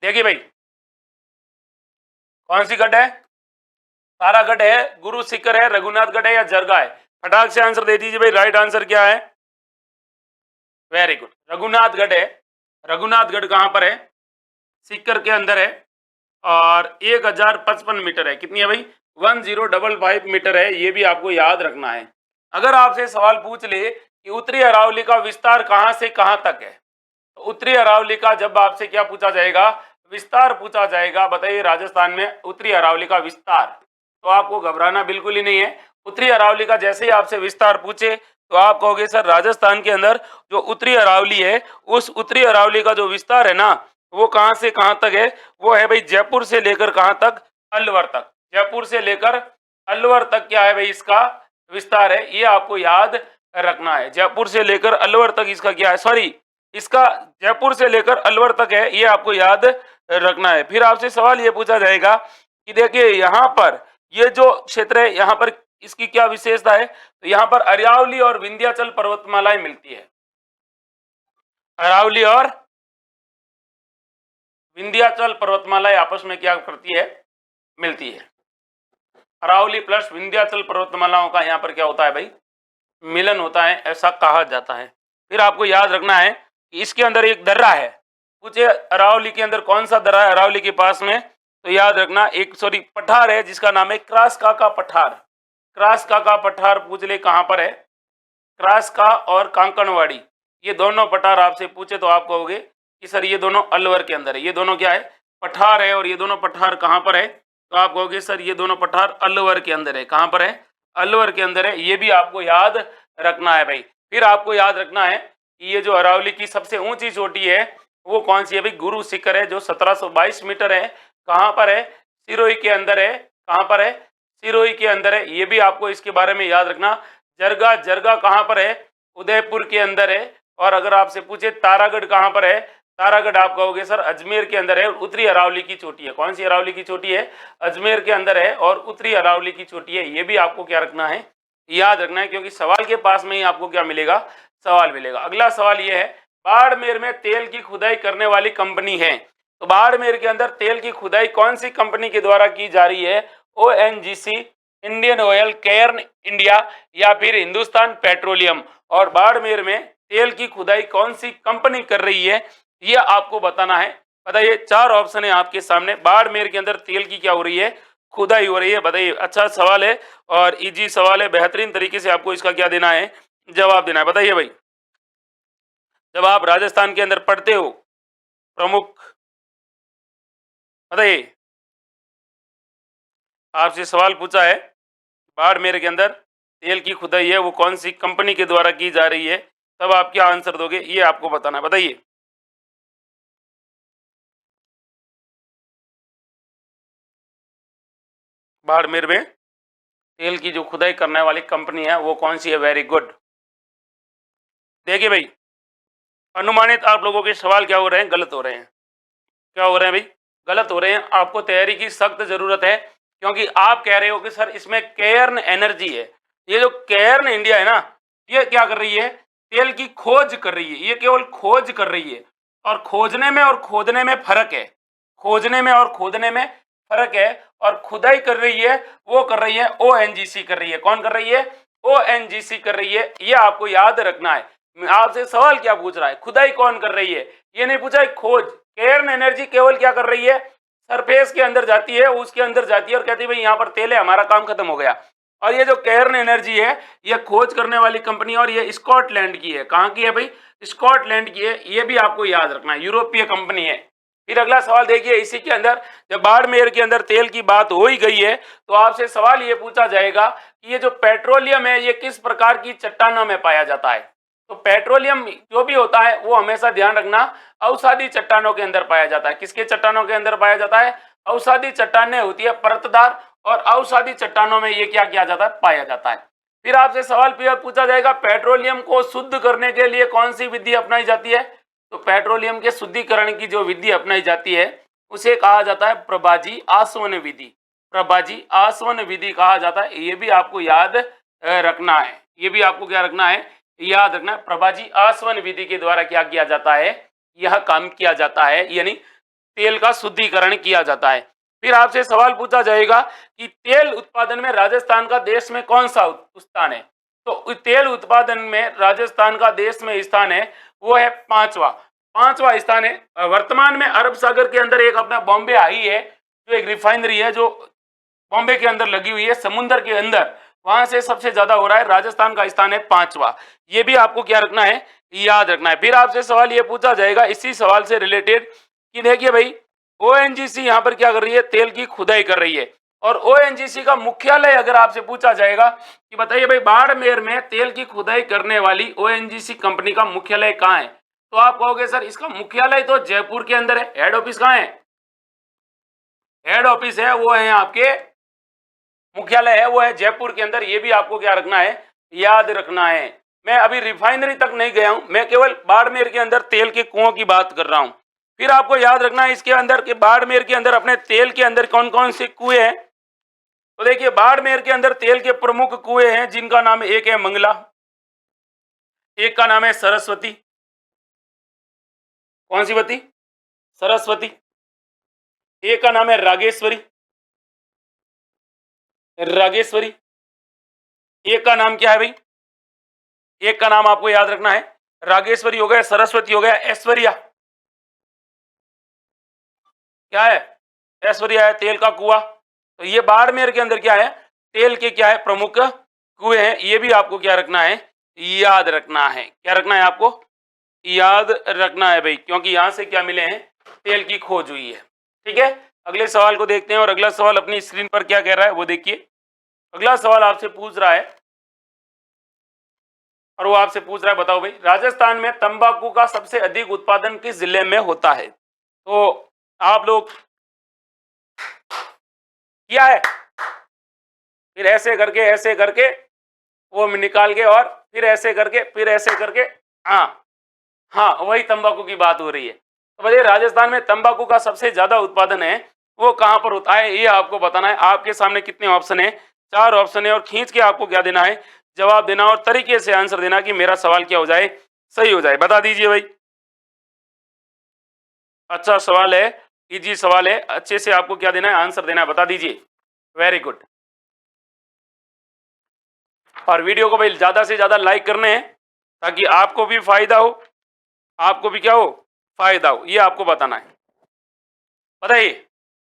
देखिए भाई, कौन सी गढ़ है? तारागढ़ है, गुरु शिखर है, रघुनाथगढ़ है या जरगा है? फटाक से आंसर दे दीजिए भाई। राइट आंसर क्या है? वेरी गुड, रघुनाथगढ़ है। रघुनाथगढ़ कहां पर है? सीकर के अंदर है, और 1055 मीटर है। कितनी है भाई? 1055 मीटर है। ये भी आपको याद रखना है। अगर आपसे सवाल पूछ ले कि उत्तरी अरावली का विस्तार कहां से कहां तक है, तो उत्तरी अरावली का जब आपसे क्या पूछा जाएगा? विस्तार पूछा जाएगा। बताइए राजस्थान में उत्तरी अरावली का विस्तार। तो आपको घबराना बिल्कुल ही नहीं है। उत्तरी अरावली का जैसे ही आपसे विस्तार पूछे तो आप कहोगे सर राजस्थान के अंदर जो उत्तरी अरावली है, उस उत्तरी अरावली का जो विस्तार है ना, वो कहां से कहां तक है? वो है भाई जयपुर से लेकर कहां तक? अलवर तक। जयपुर से लेकर अलवर तक क्या है भाई? इसका विस्तार है। ये आपको याद रखना है। जयपुर से लेकर अलवर तक इसका क्या है? सॉरी, इसका जयपुर से लेकर अलवर तक है। ये आपको याद रखना है। फिर आपसे सवाल ये पूछा जाएगा कि देखिए यहाँ पर ये जो क्षेत्र है, यहाँ पर इसकी क्या विशेषता है? तो यहाँ पर अरावली और विंध्याचल पर्वतमालाएं मिलती है। अरावली और विंध्याचल पर्वतमालाएं आपस में क्या करती है? मिलती है। अरावली प्लस विंध्याचल पर्वतमालाओं का यहाँ पर क्या होता है भाई? मिलन होता है, ऐसा कहा जाता है। फिर आपको याद रखना है कि इसके अंदर एक दर्रा है। पूछे अरावली के अंदर कौन सा दर्रा है अरावली के पास में? तो याद रखना, एक सॉरी पठार है जिसका नाम है क्रासका का पठार। क्रासका का पठार पूछ ले कहां पर है? क्रासका और कांकणवाड़ी, ये दोनों पठार आपसे पूछे तो आप कहोगे कि सर ये दोनों अलवर के अंदर है। ये दोनों क्या है? पठार है। और ये दोनों पठार कहां पर है? तो आप कहोगे सर ये दोनों पठार अलवर के अंदर है। कहां पर है? अलवर के अंदर है। ये भी आपको याद रखना है भाई। फिर आपको याद रखना है कि ये जो अरावली की सबसे ऊंची चोटी है वो कौन सी है भाई? गुरु शिखर है, जो 1722 मीटर है। कहां पर है? सिरोही के अंदर है। कहां पर है? सिरोही के अंदर है। ये भी आपको इसके बारे में याद रखना। जरगा, जरगा कहां पर है? उदयपुर के अंदर है। और अगर आपसे पूछे तारागढ़ कहां पर है? तारागढ़ आप कहोगे सर अजमेर के अंदर है। उत्तरी अरावली की चोटी है। कौन सी अरावली की चोटी है? अजमेर के अंदर है, और उत्तरी अरावली की चोटी है। ये भी आपको क्या रखना है? याद रखना है, क्योंकि सवाल के पास में ही आपको क्या मिलेगा? सवाल मिलेगा। अगला सवाल ये है, बाड़मेर में तेल की खुदाई करने वाली कंपनी है। तो बाड़मेर के अंदर तेल की खुदाई कौन सी कंपनी के द्वारा की जा रही है? ONGC, Indian oil, Cairn India या फिर हिंदुस्तान पेट्रोलियम। और बाड़मेर में तेल की खुदाई कौन सी कंपनी कर रही है, ये आपको बताना है। बताइए, 4 ऑप्शन है आपके सामने। बाड़मेर के अंदर तेल की क्या हो रही है? खुदाई हो रही है। बताइए। अच्छा सवाल है और इजी सवाल है। बेहतरीन तरीके से आपको इसका क्या देना है? जवाब देना है। बताइए भाई, जब आप राजस्थान के अंदर पढ़ते हो प्रमुख, बताइए, आपसे सवाल पूछा है बाड़मेर के अंदर तेल की खुदाई है वो कौन सी कंपनी के द्वारा की जा रही है, तब आप क्या आंसर दोगे ये आपको बताना है, बताइए। बाड़मेर में तेल की जो खुदाई करने वाली कंपनी है वो कौन सी है, वेरी गुड। देखिए भाई, अनुमानित आप लोगों के सवाल क्या हो रहे हैं, गलत हो रहे हैं। क्या हो रहे हैं भाई, गलत हो रहे हैं। आपको तैयारी की सख्त जरूरत है, क्योंकि आप कह रहे हो कि सर इसमें केयर्न एनर्जी है। ये जो केयर्न इंडिया है ना, ये क्या कर रही है, तेल की खोज कर रही है, ये केवल खोज कर रही है। और खोजने में और खोदने में फर्क है, खोजने में और खोदने में फर्क है। और खुदाई कर रही है, वो कर रही है ओएनजीसी कर रही है। कौन कर रही है, ओएनजीसी कर रही है, ये आपको याद रखना है। आपसे सवाल क्या पूछ रहा है, खुदाई कौन कर रही है, ये नहीं पूछा है खोज। केयर्न एनर्जी केवल क्या कर रही है, सरफेस के अंदर जाती है, उसके अंदर जाती है और कहती है भाई यहाँ पर तेल है, हमारा काम खत्म हो गया। और ये जो केयर्न एनर्जी है, ये खोज करने वाली कंपनी, और ये स्कॉटलैंड की है। कहाँ की है भाई, स्कॉटलैंड की है, ये भी आपको याद रखना है, यूरोपीय कंपनी है। फिर अगला सवाल देखिए, इसी के अंदर जब बाड़मेर के अंदर तेल की बात हो ही गई है, तो आपसे सवाल ये पूछा जाएगा कि ये जो पेट्रोलियम है ये किस प्रकार की चट्टानों में पाया जाता है। तो पेट्रोलियम जो भी होता है वो हमेशा ध्यान रखना अवसादी चट्टानों के अंदर पाया जाता है। किसके चट्टानों के अंदर पाया जाता है, अवसादी चट्टानें होती है परतदार, और अवसादी चट्टानों में ये क्या किया जाता है, पाया जाता है। फिर आपसे सवाल पूछा जाएगा, पेट्रोलियम को शुद्ध करने के लिए कौन सी विधि अपनाई जाती है। तो पेट्रोलियम के शुद्धिकरण की जो विधि अपनाई जाती है उसे कहा जाता है प्रभाजी आसवन विधि। प्रभाजी आसवन विधि कहा जाता है, ये भी आपको याद रखना है। ये भी आपको क्या रखना है, याद रखना। प्रभाजी आसवन विधि के द्वारा क्या किया जाता है, यह काम किया जाता है, यानी तेल का शुद्धिकरण किया जाता है। फिर आपसे सवाल पूछा जाएगा कि तेल उत्पादन में राजस्थान का देश में कौन सा स्थान है। तो तेल उत्पादन में राजस्थान का देश में स्थान है वो है पांचवा, पांचवा स्थान है। वर्तमान में अरब सागर के अंदर एक अपना बॉम्बे आई है, जो एक रिफाइनरी है जो बॉम्बे के अंदर लगी हुई है, समुद्र के अंदर, वहां से सबसे ज्यादा हो रहा है। राजस्थान का स्थान है पांचवा, ये भी आपको क्या रखना है, याद रखना है। फिर आपसे सवाल ये पूछा जाएगा इसी सवाल से रिलेटेड कि देखिए भाई, ओएनजीसी यहाँ पर क्या कर रही है, तेल की खुदाई कर रही है। और ओएनजीसी का मुख्यालय अगर आपसे पूछा जाएगा कि बताइए भाई, बाड़मेर में तेल की खुदाई करने वाली ओएनजीसी कंपनी का मुख्यालय कहाँ है, तो आप कहोगे सर इसका मुख्यालय तो जयपुर के अंदर है। हेड ऑफिस कहाँ है, हेड ऑफिस है वो है आपके, मुख्यालय है वो है जयपुर के अंदर। ये भी आपको क्या रखना है, याद रखना है। मैं अभी रिफाइनरी तक नहीं गया हूं, मैं केवल बाड़मेर के अंदर तेल के कुओं की बात कर रहा हूं। फिर आपको याद रखना है इसके अंदर के बाड़मेर के अंदर अपने तेल के अंदर कौन कौन से कुएं हैं। तो देखिए, बाड़मेर के अंदर तेल के प्रमुख कुएं हैं जिनका नाम, एक है मंगला, एक का नाम है सरस्वती। कौन सी वती, सरस्वती। एक का नाम है रागेश्वरी, रागेश्वरी। एक का नाम क्या है भाई, एक का नाम आपको याद रखना है, रागेश्वरी हो गया, सरस्वती हो गया, ऐश्वर्या। क्या है, ऐश्वर्या है, तेल का कुआं। तो ये बाड़मेर के अंदर क्या है, तेल के क्या है, प्रमुख कुएं हैं। ये भी आपको क्या रखना है, याद रखना है। क्या रखना है आपको, याद रखना है भाई, क्योंकि यहां से क्या मिले हैं, तेल की खोज हुई है। ठीक है, अगले सवाल को देखते हैं। और अगला सवाल अपनी स्क्रीन पर क्या कह रहा है वो देखिए। अगला सवाल आपसे पूछ रहा है, और वो आपसे पूछ रहा है, बताओ भाई, राजस्थान में तंबाकू का सबसे अधिक उत्पादन किस जिले में होता है। तो आप लोग किया है, फिर ऐसे करके वो निकाल के, और फिर ऐसे करके, फिर ऐसे करके, हाँ हाँ, वही तंबाकू की बात हो रही है। तो बताइए, राजस्थान में तंबाकू का सबसे ज्यादा उत्पादन है वो कहां पर होता है, ये आपको बताना है। आपके सामने कितने ऑप्शन है, 4 ऑप्शन है, और खींच के आपको क्या देना है, जवाब देना, और तरीके से आंसर देना कि मेरा सवाल क्या हो जाए, सही हो जाए। बता दीजिए भाई। अच्छा सवाल है, इजी सवाल है, अच्छे से आपको क्या देना है, आंसर देना है, बता दीजिए। Very good. और वीडियो को भाई ज्यादा से ज्यादा लाइक करने हैं, ताकि आपको भी फायदा हो, आपको भी क्या हो, फायदा हो, ये आपको बताना है। बताइए,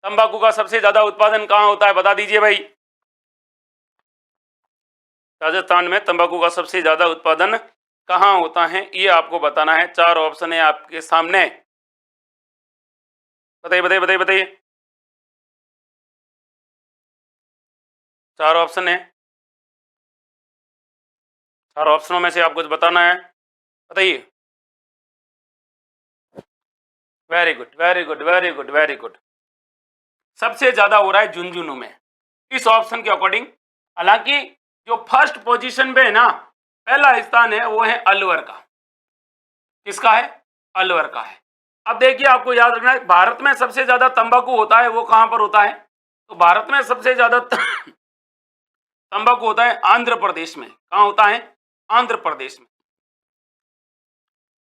तंबाकू का सबसे ज्यादा उत्पादन कहाँ होता है, बता दीजिए भाई। राजस्थान में तंबाकू का सबसे ज्यादा उत्पादन कहाँ होता है, ये आपको बताना है। 4 ऑप्शन है आपके सामने, बताइए बताइए बताइए बताइए। 4 ऑप्शन है, चार ऑप्शनों में से आप कुछ बताना है, बताइए। Very good, very good, very good, very good. सबसे ज्यादा हो रहा है झुंझुनू में, इस ऑप्शन के अकॉर्डिंग। हालांकि जो फर्स्ट पोजीशन पे है ना, पहला स्थान है वो है अलवर का। किसका है? अलवर का है। अब देखिए, आपको याद रखना है, भारत में सबसे ज्यादा तंबाकू होता है वो कहां पर होता है? तो भारत में सबसे ज्यादा तंबाकू होता है आंध्र प्रदेश में। कहां होता है? आंध्र प्रदेश में।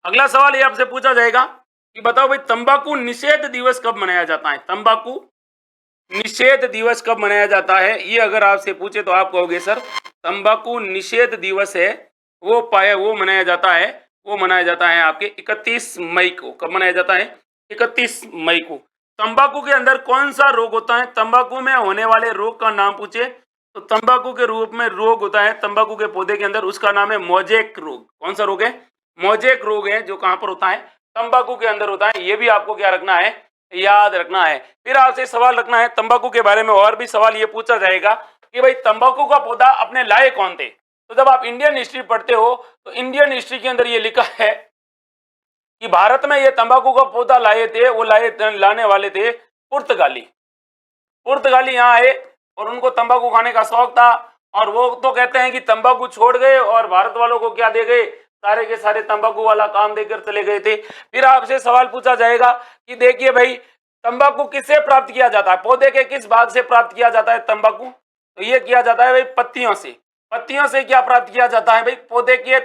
अगला सवाल ये आपसे पूछा जाएगा कि बताओ भाई, तंबाकू निषेध दिवस कब मनाया जाता है? तंबाकू निषेध दिवस कब मनाया जाता है? ये अगर आपसे पूछे तो आप कहोगे सर तंबाकू निषेध दिवस है वो मनाया जाता है आपके 31 मई को। कब मनाया जाता है? 31 मई को। तंबाकू के अंदर कौन सा रोग होता है? तंबाकू में होने वाले रोग का नाम पूछे तो तंबाकू के रूप में रोग होता है तंबाकू के पौधे के अंदर, उसका नाम है मोजेक रोग। कौन सा रोग है? मोजेक रोग है, जो कहां पर होता है? तंबाकू के अंदर होता है। ये भी आपको क्या रखना है? याद रखना है। फिर आपसे सवाल रखना है तंबाकू के बारे में, और भी सवाल ये पूछा जाएगा कि भाई तंबाकू का पौधा अपने लाए कौन थे? तो जब आप इंडियन हिस्ट्री पढ़ते हो तो इंडियन हिस्ट्री के अंदर ये लिखा है कि भारत में ये तंबाकू का पौधा लाए थे, वो लाने वाले थे पुर्तगाली। पुर्तगाली यहाँ आए और उनको तंबाकू खाने का शौक था, और वो तो कहते हैं कि तंबाकू छोड़ गए और भारत वालों को क्या दे गए? सारे के सारे तंबाकू वाला काम देकर चले गए थे। फिर आपसे सवाल पूछा जाएगा कि देखिए भाई, तंबाकू किससे प्राप्त किया जाता है? पौधे के किस भाग से प्राप्त किया जाता है तंबाकू? तो ये किया जाता है भाई पत्तियों से। पत्तियों से क्या प्राप्त किया जाता है भाई? पौधे के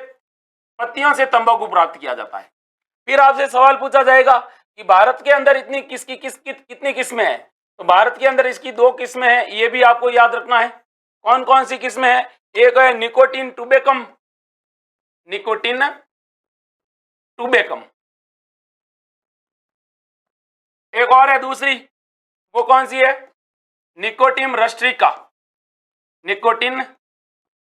पत्तियों से तंबाकू प्राप्त किया जाता है। फिर आपसे सवाल पूछा जाएगा कि भारत के अंदर कितनी किस्में हैं? तो भारत के अंदर इसकी 2 किस्में हैं, ये भी आपको याद रखना है। कौन कौन सी किस्में हैं? एक है निकोटिन टुबेकम, निकोटिन टुबेकम। एक और है दूसरी, वो कौन सी है? निकोटिन रस्ट्रिका। निकोटिन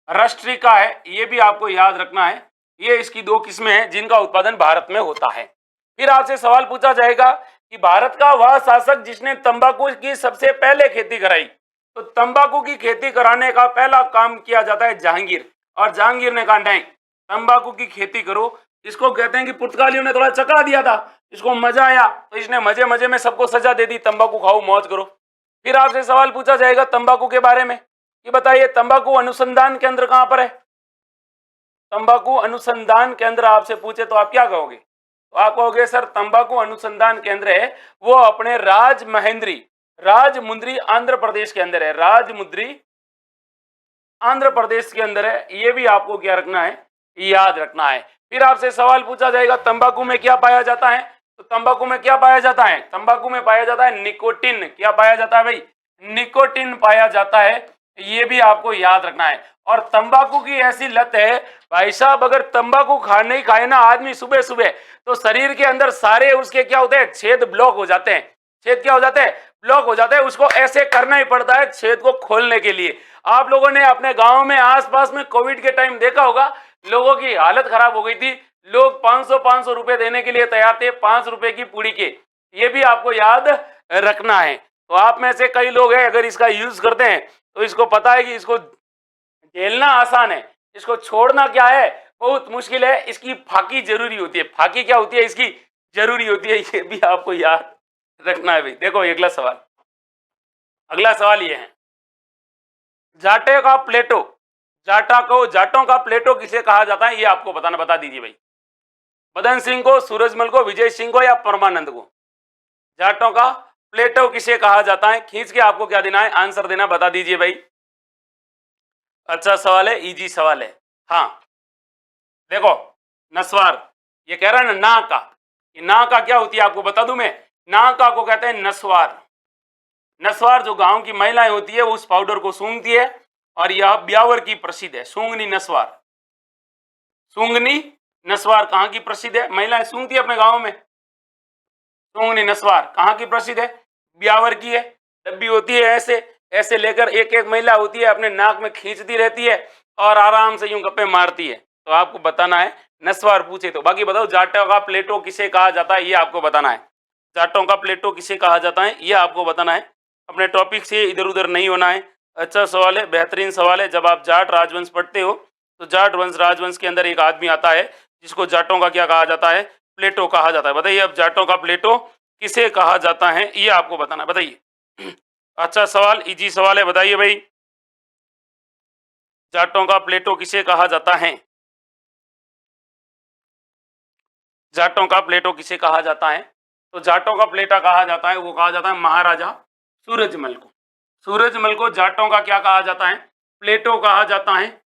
रस्ट्रिका है, ये भी आपको याद रखना है। ये इसकी 2 किस्में हैं जिनका उत्पादन भारत में होता है। फिर आपसे सवाल पूछा जाएगा कि भारत का वह शासक जिसने तंबाकू की सबसे पहले खेती कराई। तो तंबाकू की खेती कराने का पहला काम किया जाता है जहांगीर, और जहांगीर ने कहा नहीं, तंबाकू की खेती करो। इसको कहते हैं कि पुर्तगालियों ने थोड़ा चकरा दिया था, इसको मजा आया तो इसने मजे मजे में सबको सजा दे दी, तंबाकू खाओ मौज करो। फिर आपसे सवाल पूछा जाएगा तंबाकू के बारे में कि बताइए तंबाकू अनुसंधान केंद्र कहां पर है? तंबाकू अनुसंधान केंद्र आपसे पूछे तो आप क्या कहोगे? तो आप कहोगे सर तंबाकू अनुसंधान केंद्र है वो अपने राजमुंद्री आंध्र प्रदेश के अंदर है। राजमुंद्री आंध्र प्रदेश के अंदर है। ये भी आपको क्या रखना है? याद रखना है। फिर आपसे सवाल पूछा जाएगा तंबाकू में क्या पाया जाता है? तो तंबाकू में क्या पाया जाता है? तंबाकू में पाया जाता है निकोटिन। क्या पाया जाता है भाई? निकोटिन पाया जाता है। ये भी आपको याद रखना है। और तंबाकू की ऐसी लत है भाई साहब, अगर तंबाकू नहीं खाए ना आदमी सुबह सुबह, तो शरीर के अंदर सारे उसके क्या होते हैं? छेद ब्लॉक हो जाते हैं। छेद क्या हो जाते हैं? ब्लॉक हो जाते हैं। उसको ऐसे करना ही पड़ता है छेद को खोलने के लिए। आप लोगों ने अपने गांव में आसपास में कोविड के टाइम देखा होगा, लोगों की हालत खराब हो गई थी। लोग 500 रुपए देने के लिए तैयार थे 5 रुपए की पूड़ी के। ये भी आपको याद रखना है। तो आप में से कई लोग हैं अगर इसका यूज करते हैं तो इसको पता है कि इसको झेलना आसान है, इसको छोड़ना क्या है? बहुत मुश्किल है। इसकी फाकी जरूरी होती है। फाकी क्या होती है? इसकी जरूरी होती है। ये भी आपको याद रखना है भाई। देखो अगला सवाल ये है, जाटे का प्लेटो, जाटों का प्लेटो किसे कहा जाता है? ये आपको बता दीजिए भाई। मदन सिंह को, सूरजमल को, विजय सिंह को या परमानंद को? जाटों का प्लेटो किसे कहा जाता है? खींच के आपको क्या देना है? आंसर देना, बता दीजिए भाई। अच्छा सवाल है, इजी सवाल है। हाँ देखो, नस्वार, ये कह रहा है ना का, ना का क्या होती है आपको बता दूं मैं। ना का को कहते हैं नस्वार। नस्वार जो गांव की महिलाएं होती है उस पाउडर को सूंघती है, और यह ब्यावर की प्रसिद्ध है। सूंघनी नस्वार, सूंघनी नस्वार कहाँ की प्रसिद्ध है? महिलाएं सूंघती है अपने गांव में। सूंघनी नस्वार कहाँ की प्रसिद्ध है? ब्यावर की है। डब्बी होती है ऐसे ऐसे लेकर, एक एक महिला होती है अपने नाक में खींचती रहती है और आराम से यूं गप्पे मारती है। तो आपको बताना है, नस्वार पूछे तो। बाकी बताओ जाटों का प्लेटो किसे कहा जाता है? ये आपको बताना है। जाटों का प्लेटो किसे कहा जाता है ये आपको बताना है। अपने टॉपिक से इधर उधर नहीं होना है। अच्छा सवाल है, बेहतरीन सवाल है। जब आप जाट राजवंश पढ़ते हो तो जाट वंश राजवंश के अंदर एक आदमी आता है जिसको जाटों का क्या कहा जाता है, प्लेटो कहा जाता है। बताइए अब जाटों का प्लेटो किसे कहा जाता है, ये आपको बताना है, बताइए। अच्छा सवाल, इजी सवाल है, बताइए भाई जाटों का प्लेटो किसे कहा जाता है? जाटों का प्लेटो किसे कहा जाता है? तो जाटों का प्लेटा कहा जाता है, वो कहा जाता है महाराजा सूरजमल को। सूरजमल को जाटों का क्या कहा जाता है, प्लेटो कहा जाता है।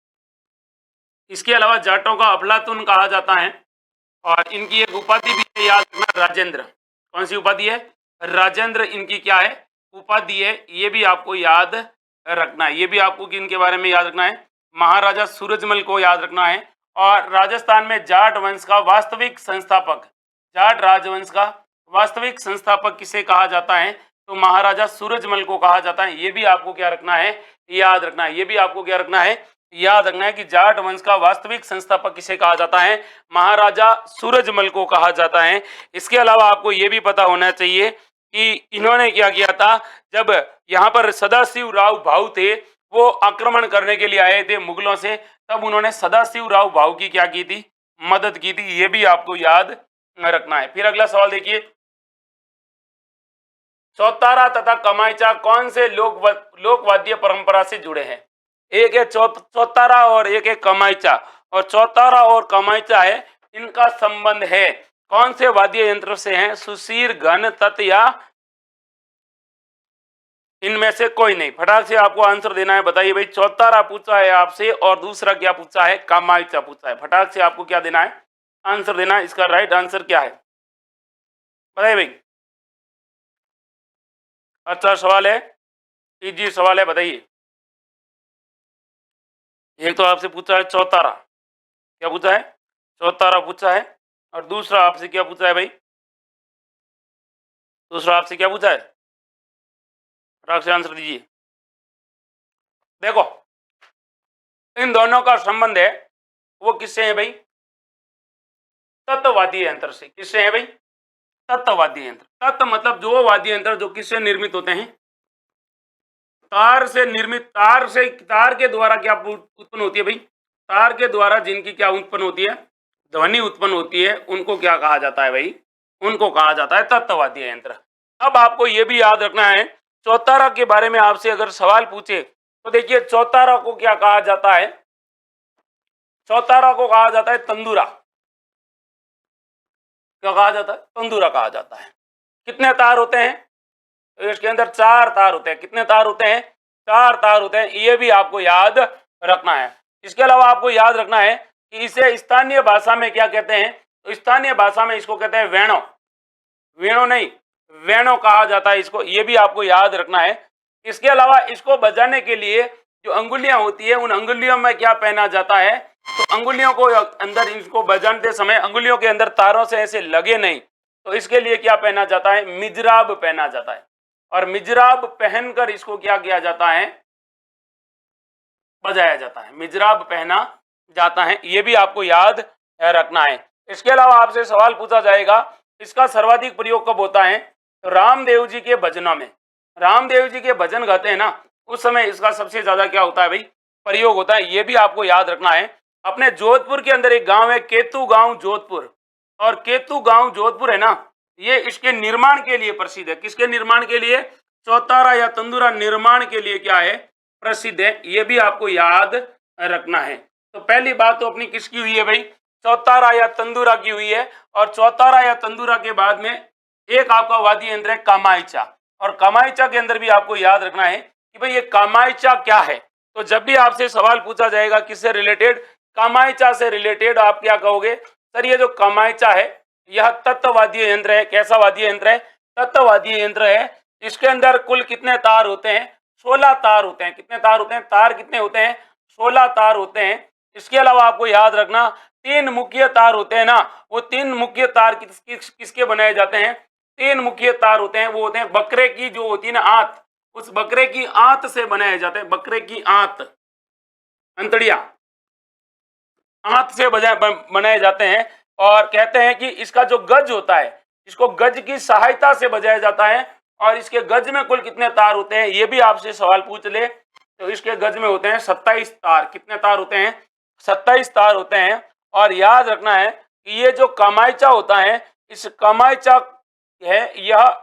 इसके अलावा जाटों का अफलातून कहा जाता है और इनकी एक उपाधि भी है, याद रखना, राजेंद्र। कौन सी उपाधि है? राजेंद्र इनकी क्या है, उपाधि है। ये भी आपको याद रखना है, ये भी आपको इनके बारे में याद रखना है, महाराजा सूरजमल को याद रखना है। और राजस्थान में जाट वंश का वास्तविक संस्थापक, जाट राजवंश का वास्तविक संस्थापक किसे कहा जाता है? तो महाराजा सूरजमल को कहा जाता है। ये भी आपको क्या रखना है, याद रखना है, ये भी आपको क्या रखना है, याद रखना है कि जाट वंश का वास्तविक संस्थापक किसे कहा जाता है, महाराजा सूरजमल को कहा जाता है। इसके अलावा आपको यह भी पता होना चाहिए कि इन्होंने क्या किया था, जब यहाँ पर सदाशिव राव भाऊ थे, वो आक्रमण करने के लिए आए थे मुगलों से, तब उन्होंने सदाशिव राव भाऊ की क्या की थी, मदद की थी। ये भी आपको याद रखना है। फिर अगला सवाल देखिए, चौतारा तथा कमाईचा कौन से लोकवाद्य परंपरा से जुड़े हैं? एक है चौतारा और एक है कमाईचा, और चौतारा और कमाईचा है, इनका संबंध है कौन से वाद्य यंत्र से है? सुशीर, घन, तत् या इनमें से कोई नहीं। फटाक से आपको आंसर देना है। बताइए भाई, चौतारा पूछा है आपसे और दूसरा क्या पूछा है, कमाईचा पूछा है। फटाक से आपको क्या देना है, आंसर देना है। इसका राइट आंसर क्या है, बताइए भाई। अच्छा सवाल है, इजी सवाल है, बताइए। एक तो आपसे पूछा है चौतारा, क्या पूछा है, चौतारा पूछा है, और दूसरा आपसे क्या पूछा है भाई, दूसरा आपसे क्या पूछा है, फटाक से आंसर दीजिए। देखो इन दोनों का संबंध है, वो किससे है भाई, तत्ववादी यंत्र से। किससे है भाई, तत्ववादी यंत्र। तत्व मतलब जो वाद्य यंत्र जो किससे निर्मित होते हैं, तार से निर्मित, तार से, तार के द्वारा क्या उत्पन्न होती है भाई, तार के द्वारा जिनकी क्या उत्पन्न होती है, ध्वनि उत्पन्न होती है, उनको क्या कहा जाता है भाई, उनको कहा जाता है तत्ववाद्य यंत्र। अब आपको यह भी याद रखना है, चौतारा के बारे में आपसे अगर सवाल पूछे तो देखिए चौतारा को क्या कहा जाता है, चौतारा को कहा जाता है तंदूरा। क्या कहा जाता है, तंदूरा कहा जाता है। कितने तार होते हैं, तो इसके अंदर 4 तार होते हैं। कितने तार होते हैं, 4 तार होते हैं। ये भी आपको याद रखना है। इसके अलावा आपको याद रखना है कि इसे स्थानीय भाषा में क्या कहते हैं, तो स्थानीय भाषा में इसको कहते हैं वेणो। वेणो नहीं, वेणो कहा जाता है इसको, ये भी आपको याद रखना है। इसके अलावा इसको बजाने के लिए जो अंगुलियां होती है, उन अंगुलियों में क्या पहना जाता है, तो अंगुलियों को अंदर, इसको बजाते समय अंगुलियों के अंदर तारों से ऐसे लगे नहीं, तो इसके लिए क्या पहना जाता है, मिजराब पहना जाता है। और मिजराब पहनकर इसको क्या किया जाता है, बजाया जाता है, मिजराब पहना जाता है। ये भी आपको याद रखना है। इसके अलावा आपसे सवाल पूछा जाएगा, इसका सर्वाधिक प्रयोग कब होता है, तो रामदेव जी के भजनों में। रामदेव जी के भजन गाते हैं ना, उस समय इसका सबसे ज्यादा क्या होता है भाई, प्रयोग होता है। ये भी आपको याद रखना है। अपने जोधपुर के अंदर एक गांव है केतु गांव जोधपुर, और केतु गांव जोधपुर है ना, ये इसके निर्माण के लिए प्रसिद्ध है। किसके निर्माण के लिए, चौतारा या तंदूरा निर्माण के लिए क्या है, प्रसिद्ध है। ये भी आपको याद रखना है। तो पहली बात तो अपनी किसकी हुई है भाई, चौतारा या तंदूरा की हुई है। और चौतारा या तंदूरा के बाद में एक आपका वाद्य यंत्र है कामाईचा, और कामाईचा के अंदर भी आपको याद रखना है कि भाई ये कामाईचा क्या है। तो जब भी आपसे सवाल पूछा जाएगा किससे रिलेटेड, कामाईचा से रिलेटेड, आप क्या कहोगे, सर ये जो कामाईचा है यह तत्ववाद्य यंत्र है। कैसा वाद्य यंत्र है, तत्ववाद्य यंत्र है। इसके अंदर कुल कितने तार होते हैं, 16 तार होते हैं। कितने तार होते हैं, तार कितने होते हैं, 16 तार होते हैं। इसके अलावा आपको याद रखना 3 मुख्य तार होते हैं ना, वो 3 मुख्य तार किसके बनाए जाते हैं, 3 मुख्य तार होते हैं, वो होते हैं बकरे की जो होती है ना आंत, उस बकरे की आंत से बनाए जाते हैं। बकरे की आंत, अंतड़िया, आंत से बनाए जाते हैं। और कहते हैं कि इसका जो गज होता है, इसको गज की सहायता से बजाया जाता है। और इसके गज में कुल कितने तार होते हैं, ये भी आपसे सवाल पूछ ले तो इसके गज में होते हैं 27 तार। कितने तार होते हैं, 27 तार होते हैं। और याद रखना है कि ये जो कमाइचा होता है, इस कमाइचा है यह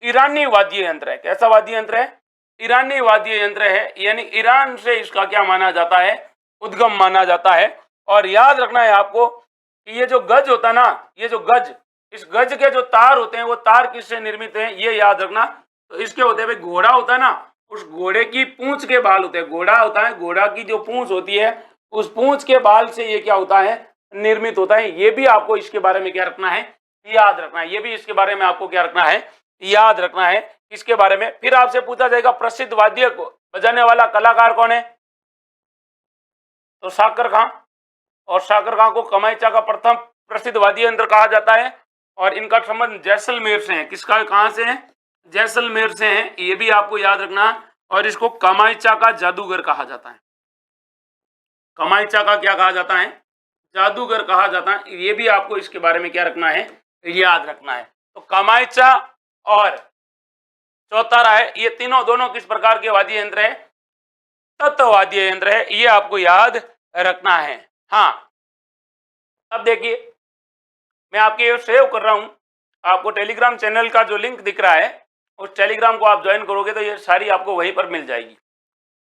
ईरानी वाद्य यंत्र है। कैसा वाद्य यंत्र है? ईरानी वाद्य यंत्र है, यानी ईरान से इसका क्या माना जाता है? उद्गम माना जाता है। और याद रखना है आपको कि ये जो गज होता है ना, ये जो गज, इस गज के जो तार होते हैं वो तार किससे निर्मित हैं, ये याद रखना। तो इसके होते हैं, भाई घोड़ा होता है ना, उस घोड़े की पूंछ के बाल होते हैं। घोड़ा होता है, घोड़ा की जो पूंछ होती है, उस पूंछ के बाल से ये क्या होता है? निर्मित होता है। ये भी आपको इसके बारे में क्या रखना है? याद रखना है। ये भी इसके बारे में आपको क्या रखना है? याद रखना है इसके बारे में। फिर आपसे पूछा जाएगा प्रसिद्ध वाद्य को बजाने वाला कलाकार कौन है? तो शाकर खां। और शाकर खां को कमाइचा का प्रथम प्रसिद्ध वाद्य यंत्र कहा जाता है। और इनका संबंध जैसलमेर से है। किसका, कहां से है? जैसलमेर से है। ये भी आपको याद रखना। और इसको कमाइचा का जादूगर कहा जाता है। कमाइचा का क्या कहा जाता है? जादूगर कहा जाता है। ये भी आपको इसके बारे में क्या रखना है? याद रखना है। तो कमाइचा और चौतारा है, ये तीनों दोनों किस प्रकार के वाद्य यंत्र है? तत्व वाद्य यंत्र है। ये आपको याद रखना है। हाँ, अब देखिए, मैं आपके ये सेव कर रहा हूं। आपको टेलीग्राम चैनल का जो लिंक दिख रहा है, उस टेलीग्राम को आप ज्वाइन करोगे तो ये सारी आपको वहीं पर मिल जाएगी।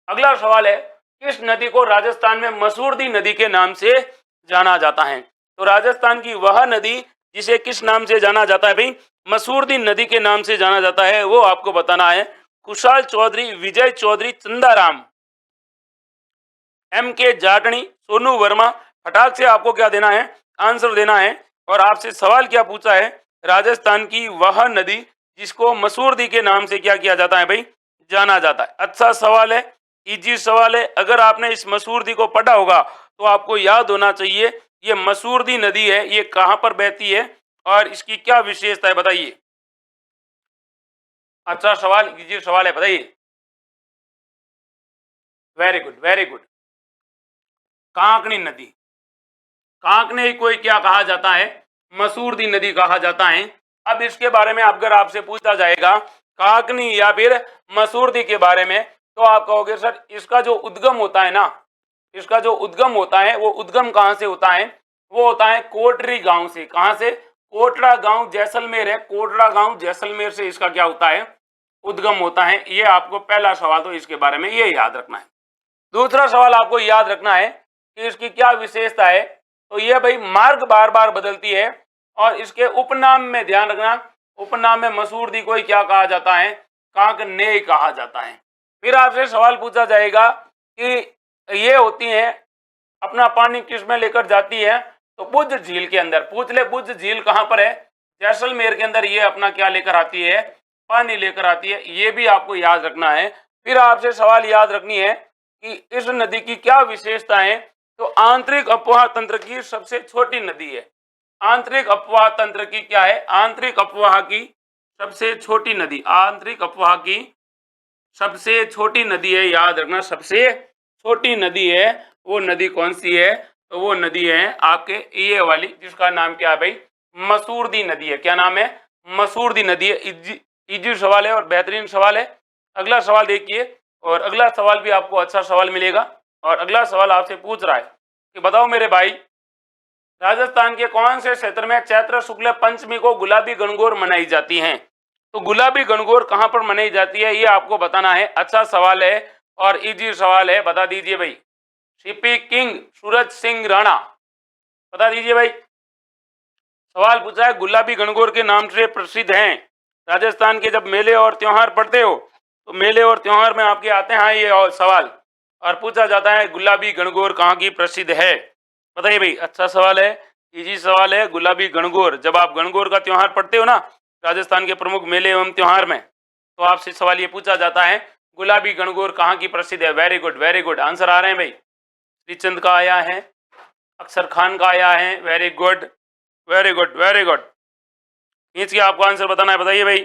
अगला सवाल है, किस नदी को राजस्थान में मसूरदी नदी के नाम से जाना जाता है? तो राजस्थान की वह नदी जिसे किस नाम से जाना जाता है भाई? मसूरदी नदी के नाम से जाना जाता है, वो आपको बताना है। कुशाल चौधरी, विजय चौधरी, चंदाराम, एम के जाटनी, सोनू वर्मा। फटाक से आपको क्या देना है? आंसर देना है। और आपसे सवाल क्या पूछा है? राजस्थान की वह नदी जिसको मसूरदी के नाम से क्या किया जाता है भाई? जाना जाता है। अच्छा सवाल है, इजी सवाल है। अगर आपने इस मसूरदी को पढ़ा होगा तो आपको याद होना चाहिए ये मसूरदी नदी है, ये कहां पर बहती है और इसकी क्या विशेषता है, बताइए। अच्छा सवाल, इजी सवाल है, बताइए। Very good, very good. Kankani नदी। कांकने को क्या कहा जाता है? मसूरदी नदी कहा जाता है। अब इसके बारे में अगर आपसे पूछा जाएगा कांकनी या फिर मसूरदी के बारे में, तो आप कहोगे सर इसका जो उद्गम होता है ना, इसका जो उद्गम होता है वो उद्गम कहां से होता है? वो होता है कोटरी गांव से। कहां से? कोटरा गांव जैसलमेर है, कोटरा गांव जैसलमेर से इसका क्या होता है? उद्गम होता है। ये आपको पहला सवाल तो इसके बारे में ये याद रखना है। दूसरा सवाल आपको याद रखना है कि इसकी क्या विशेषता है। तो ये भाई मार्ग बार बार बदलती है। और इसके उपनाम में ध्यान रखना, उपनाम में मसूरदी को क्या कहा जाता है? कांकने कहा जाता है। फिर आपसे सवाल पूछा जाएगा कि ये होती है, अपना पानी किस में लेकर जाती है? तो बुद्ध झील के अंदर। पूछ ले, बुद्ध झील कहां पर है? जैसलमेर के अंदर ये अपना क्या लेकर आती है? पानी लेकर आती है। ये भी आपको याद रखना है। फिर आपसे सवाल याद रखनी है कि इस नदी की क्या विशेषता है? तो आंतरिक अपवाह तंत्र की सबसे छोटी नदी है। आंतरिक अपवाह तंत्र की क्या है? आंतरिक अपवाह की सबसे छोटी नदी। आंतरिक अपवाह की सबसे छोटी नदी है, याद रखना, सबसे छोटी नदी है। वो नदी कौन सी है? तो वो नदी है आपके ये वाली, जिसका नाम क्या है भाई? मसूरदी नदी है। क्या नाम है? मसूरदी नदी है। इजी सवाल है और बेहतरीन सवाल है। अगला सवाल देखिए, और अगला सवाल भी आपको अच्छा सवाल मिलेगा। और अगला सवाल आपसे पूछ रहा है कि बताओ मेरे भाई, राजस्थान के कौन से क्षेत्र में चैत्र शुक्ल पंचमी को गुलाबी गणगौर मनाई जाती है? तो गुलाबी गणगौर कहां पर मनाई जाती है, ये आपको बताना है। अच्छा सवाल है और इजी सवाल है, बता दीजिए भाई। सीपी किंग सूरज सिंह राणा, बता दीजिए भाई। सवाल पूछा है, गुलाबी गणगौर के नाम से प्रसिद्ध हैं। राजस्थान के जब मेले और त्योहार पड़ते हो तो मेले और त्योहार में आपके आते हैं ये और सवाल, और पूछा जाता है गुलाबी गणगौर कहाँ की प्रसिद्ध है, बताइए भाई। अच्छा सवाल है, इजी सवाल है। गुलाबी गणगौर, जब आप गणगौर का त्योहार पढ़ते हो ना राजस्थान के प्रमुख मेले एवं त्योहार में, तो आपसे सवाल ये पूछा जाता है गुलाबी गणगौर कहाँ की प्रसिद्ध है। Very good, very good, answer आ रहे हैं भाई। श्रीचंद का आया है, अक्षर खान का आया है, very good, very good, very good. खींच के आपको आंसर बताना है, बताइए भाई,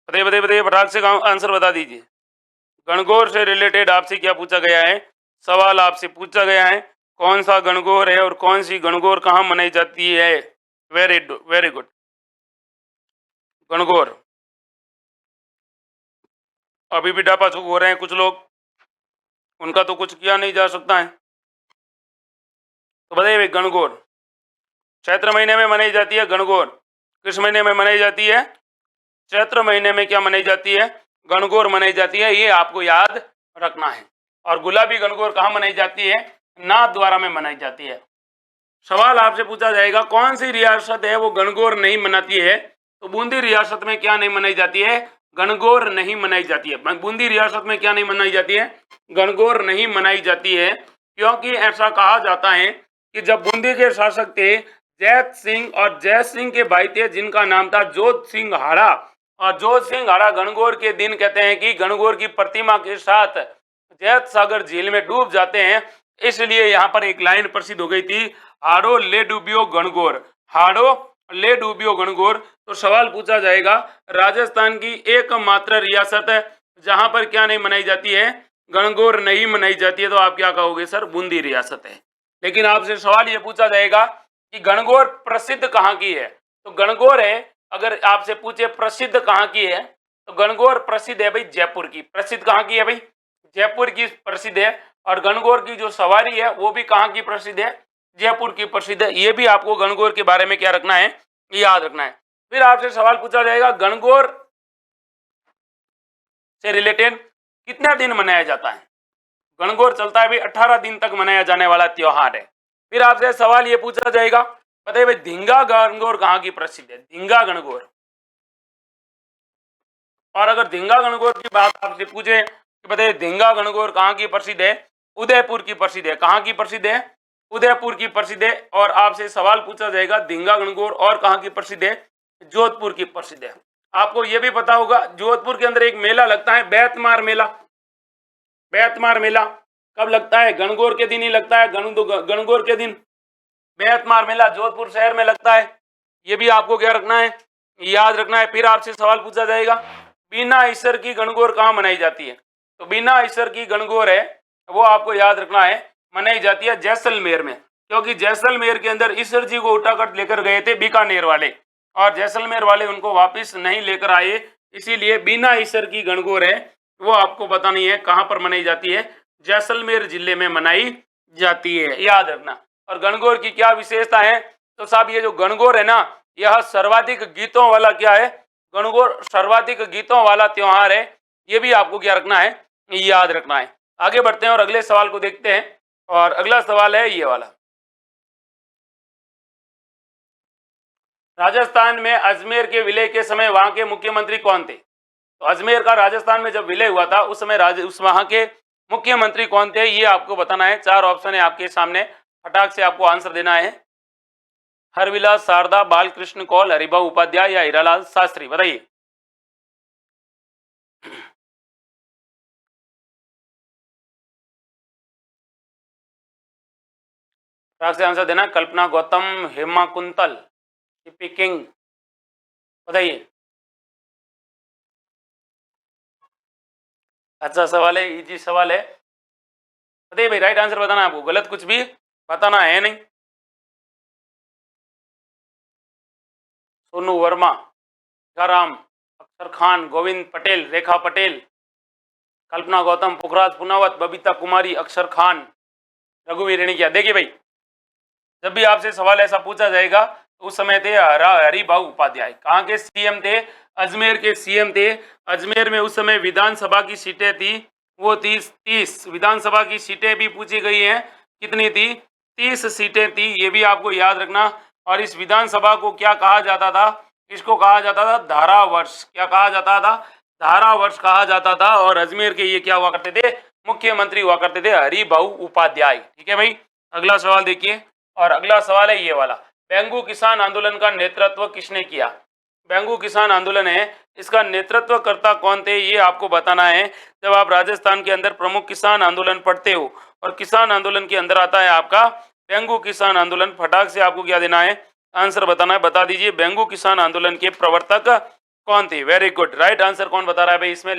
बताइए बताइए बताइए, फटाक से आंसर बता दीजिए। गणगौर से रिलेटेड आपसे क्या पूछा गया है? सवाल आपसे पूछा गया है कौन सा गणगौर है और कौन सी गणगौर कहाँ मनाई जाती है। Very very good, Gangaur. अभी भी डापा चूक हो रहे हैं कुछ लोग। उनका तो कुछ किया नहीं जा सकता है। तो बताइए भाई, गणगौर चैत्र महीने में मनाई जाती है। गणगौर किस महीने में मनाई जाती है? चैत्र महीने में क्या मनाई जाती है? गणगौर मनाई जाती है, ये आपको याद रखना है। और गुलाबी गणगौर कहाँ मनाई जाती है? नाथ द्वारा में मनाई जाती है। सवाल आपसे पूछा जाएगा कौन सी रियासत है वो गणगौर नहीं मनाती है? तो बूंदी रियासत में क्या नहीं मनाई जाती है? गणगौर नहीं मनाई जाती है। बूंदी रियासत में क्या नहीं मनाई जाती है? गणगौर नहीं मनाई जाती है, क्योंकि ऐसा कहा जाता है कि जब बूंदी के शासक थे जैत सिंह, और जैत सिंह के भाई थे जिनका नाम था जोध सिंह हाड़ा, और जोध सिंह हाड़ा गणगौर के दिन कहते हैं कि गणगौर की प्रतिमा के साथ जैत सागर झील में डूब जाते हैं, इसलिए यहाँ पर एक लाइन प्रसिद्ध हो गई थी, हाड़ो ले डूबियो गणगौर, हाड़ो ले डूबियो गणगौर। तो सवाल पूछा जाएगा राजस्थान की एकमात्र रियासत है जहां पर क्या नहीं मनाई जाती है? गणगौर नहीं मनाई जाती है। तो आप क्या कहोगे सर? बूंदी रियासत है। लेकिन आपसे सवाल ये पूछा जाएगा कि गणगौर प्रसिद्ध कहाँ की है? तो गणगौर है, अगर आपसे पूछे प्रसिद्ध कहाँ की है, तो गणगौर प्रसिद्ध है भाई जयपुर की। प्रसिद्ध कहाँ की है भाई? जयपुर की प्रसिद्ध है। और गणगौर की जो सवारी है वो भी कहाँ की प्रसिद्ध है? जयपुर की प्रसिद्ध है। ये भी आपको गणगौर के बारे में क्या रखना है? याद रखना है। फिर आपसे सवाल पूछा जाएगा गणगौर से रिलेटेड कितना दिन मनाया जाता है? गणगौर चलता है भाई 18 दिन तक मनाया जाने वाला त्योहार है। फिर आपसे सवाल ये पूछा जाएगा, बताइए भाई धींगा गणगौर कहाँ की प्रसिद्ध है? धींगा गणगौर। और अगर धींगा गणगौर की बात आपसे पूछे कि बताइए धींगा गणगौर कहाँ की प्रसिद्ध है? उदयपुर की प्रसिद्ध है। कहाँ की प्रसिद्ध है? उदयपुर की प्रसिद्ध है। और आपसे सवाल पूछा जाएगा धींगा गणगौर और कहाँ की प्रसिद्ध है? जोधपुर की प्रसिद्ध है। आपको यह भी पता होगा जोधपुर के अंदर एक मेला लगता है बैतमार मेला। बैतमार मेला कब लगता है? गणगौर के दिन ही लगता है। गणगौर के दिन बैतमार मेला जोधपुर शहर में लगता है। ये भी आपको क्या रखना है? याद रखना है। फिर आपसे सवाल पूछा जाएगा बीना ईसर की गणगौर कहाँ मनाई जाती है? तो बीना ईसर की गणगौर है वो आपको याद रखना है, मनाई जाती है जैसलमेर में, क्योंकि जैसलमेर के अंदर ईसर जी को उठाकर लेकर गए थे बीकानेर वाले, और जैसलमेर वाले उनको वापस नहीं लेकर आए, इसीलिए बीना ईसर की गणगौर है वो आपको बतानी है कहाँ पर मनाई जाती है? जैसलमेर जिले में मनाई जाती है, याद रखना। और गणगौर की क्या विशेषता है? तो साहब ये जो गणगौर है ना, यह सर्वाधिक गीतों वाला क्या है? गणगौर सर्वाधिक गीतों वाला त्योहार है। ये भी आपको क्या रखना है? याद रखना है। आगे बढ़ते हैं और अगले सवाल को देखते हैं। और अगला सवाल है ये वाला, राजस्थान में अजमेर के विलय के समय वहां के मुख्यमंत्री कौन थे? तो अजमेर का राजस्थान में जब विलय हुआ था उस समय उस वहां के मुख्यमंत्री कौन थे, ये आपको बताना है। 4 ऑप्शन है आपके सामने, फटाक से आपको आंसर देना है। हरविलास शारदा, बालकृष्ण कौल, हरिभाऊ उपाध्याय या हीरालाल शास्त्री? बताइए। फटाक से आंसर देना। Kalpana Gautam, Hema Kuntal, CP King? बताइए। अच्छा सवाल है, इजी सवाल है। बताइए भाई, राइट आंसर बताना है आपको, गलत कुछ भी बताना है नहीं। सोनू वर्मा, टीकाराम, अक्षर खान, गोविंद पटेल, रेखा पटेल, कल्पना गौतम, पुखराज पुनावत, बबीता कुमारी, अक्षर खान, रघुवीर रेणिकिया? देखिए भाई, जब भी आपसे सवाल ऐसा पूछा जाएगा तो उस समय थे हरिभाऊ उपाध्याय। कहाँ के सीएम थे? अजमेर के सीएम थे। अजमेर में उस समय विधानसभा की सीटें थी वो 30 विधानसभा की सीटें भी पूछी गई हैं। कितनी थी? 30 सीटें थी, ये भी आपको याद रखना। और इस विधानसभा को क्या कहा जाता था? इसको कहा जाता था धारावर्ष। क्या कहा जाता था? धारावर्ष कहा जाता था। और अजमेर के ये क्या हुआ करते थे? मुख्यमंत्री हुआ करते थे, हरिभाऊ उपाध्याय। ठीक है भाई, अगला सवाल देखिए। और अगला सवाल है ये वाला, बेंगू किसान आंदोलन का नेतृत्व किसने किया? बेंगू किसान आंदोलन है, इसका नेतृत्वकर्ता कौन थे, ये आपको बताना है। जब आप राजस्थान के अंदर प्रमुख किसान आंदोलन पढ़ते हो और किसान आंदोलन के अंदर आता है आपका बेंगू किसान आंदोलन, फटाक से आपको क्या देना है? आंसर बताना है। बता दीजिए बेंगू किसान आंदोलन के प्रवर्तक कौन थे? वेरी गुड, राइट आंसर कौन बता रहा है भाई? इसमें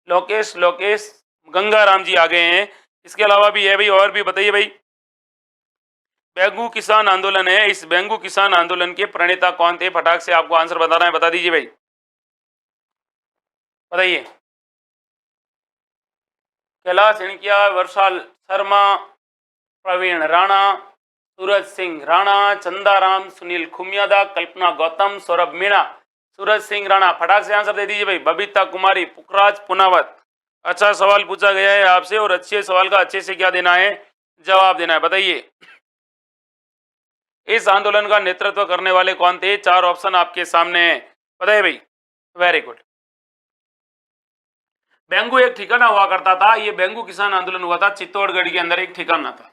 लोकेश गंगाराम जी आ गए हैं। इसके अलावा भी है भाई, और भी बताइए भाई। बेंगू किसान आंदोलन है, इस बेंगू किसान आंदोलन के प्रणेता कौन थे? फटाक से आपको आंसर बताना है, बता दीजिए भाई, बताइए। कैलाश हिणकिया, वर्षा शर्मा, प्रवीण राणा, सूरज सिंह राणा, चंदाराम, सुनील खुमियादा, कल्पना गौतम, सौरभ मीणा, सूरज सिंह राणा। फटाक से आंसर दे दीजिए भाई। बबीता कुमारी, पुखराज पुनावत। अच्छा सवाल पूछा गया है आपसे और अच्छे सवाल का अच्छे से क्या देना है, जवाब देना है। बताइए इस आंदोलन का नेतृत्व करने वाले कौन थे? चार ऑप्शन आपके सामने है, बताइए भाई। Very good. बेंगू एक ठिकाना हुआ करता था, ये बेंगू किसान आंदोलन हुआ था चित्तौड़गढ़ के अंदर, एक ठिकाना था।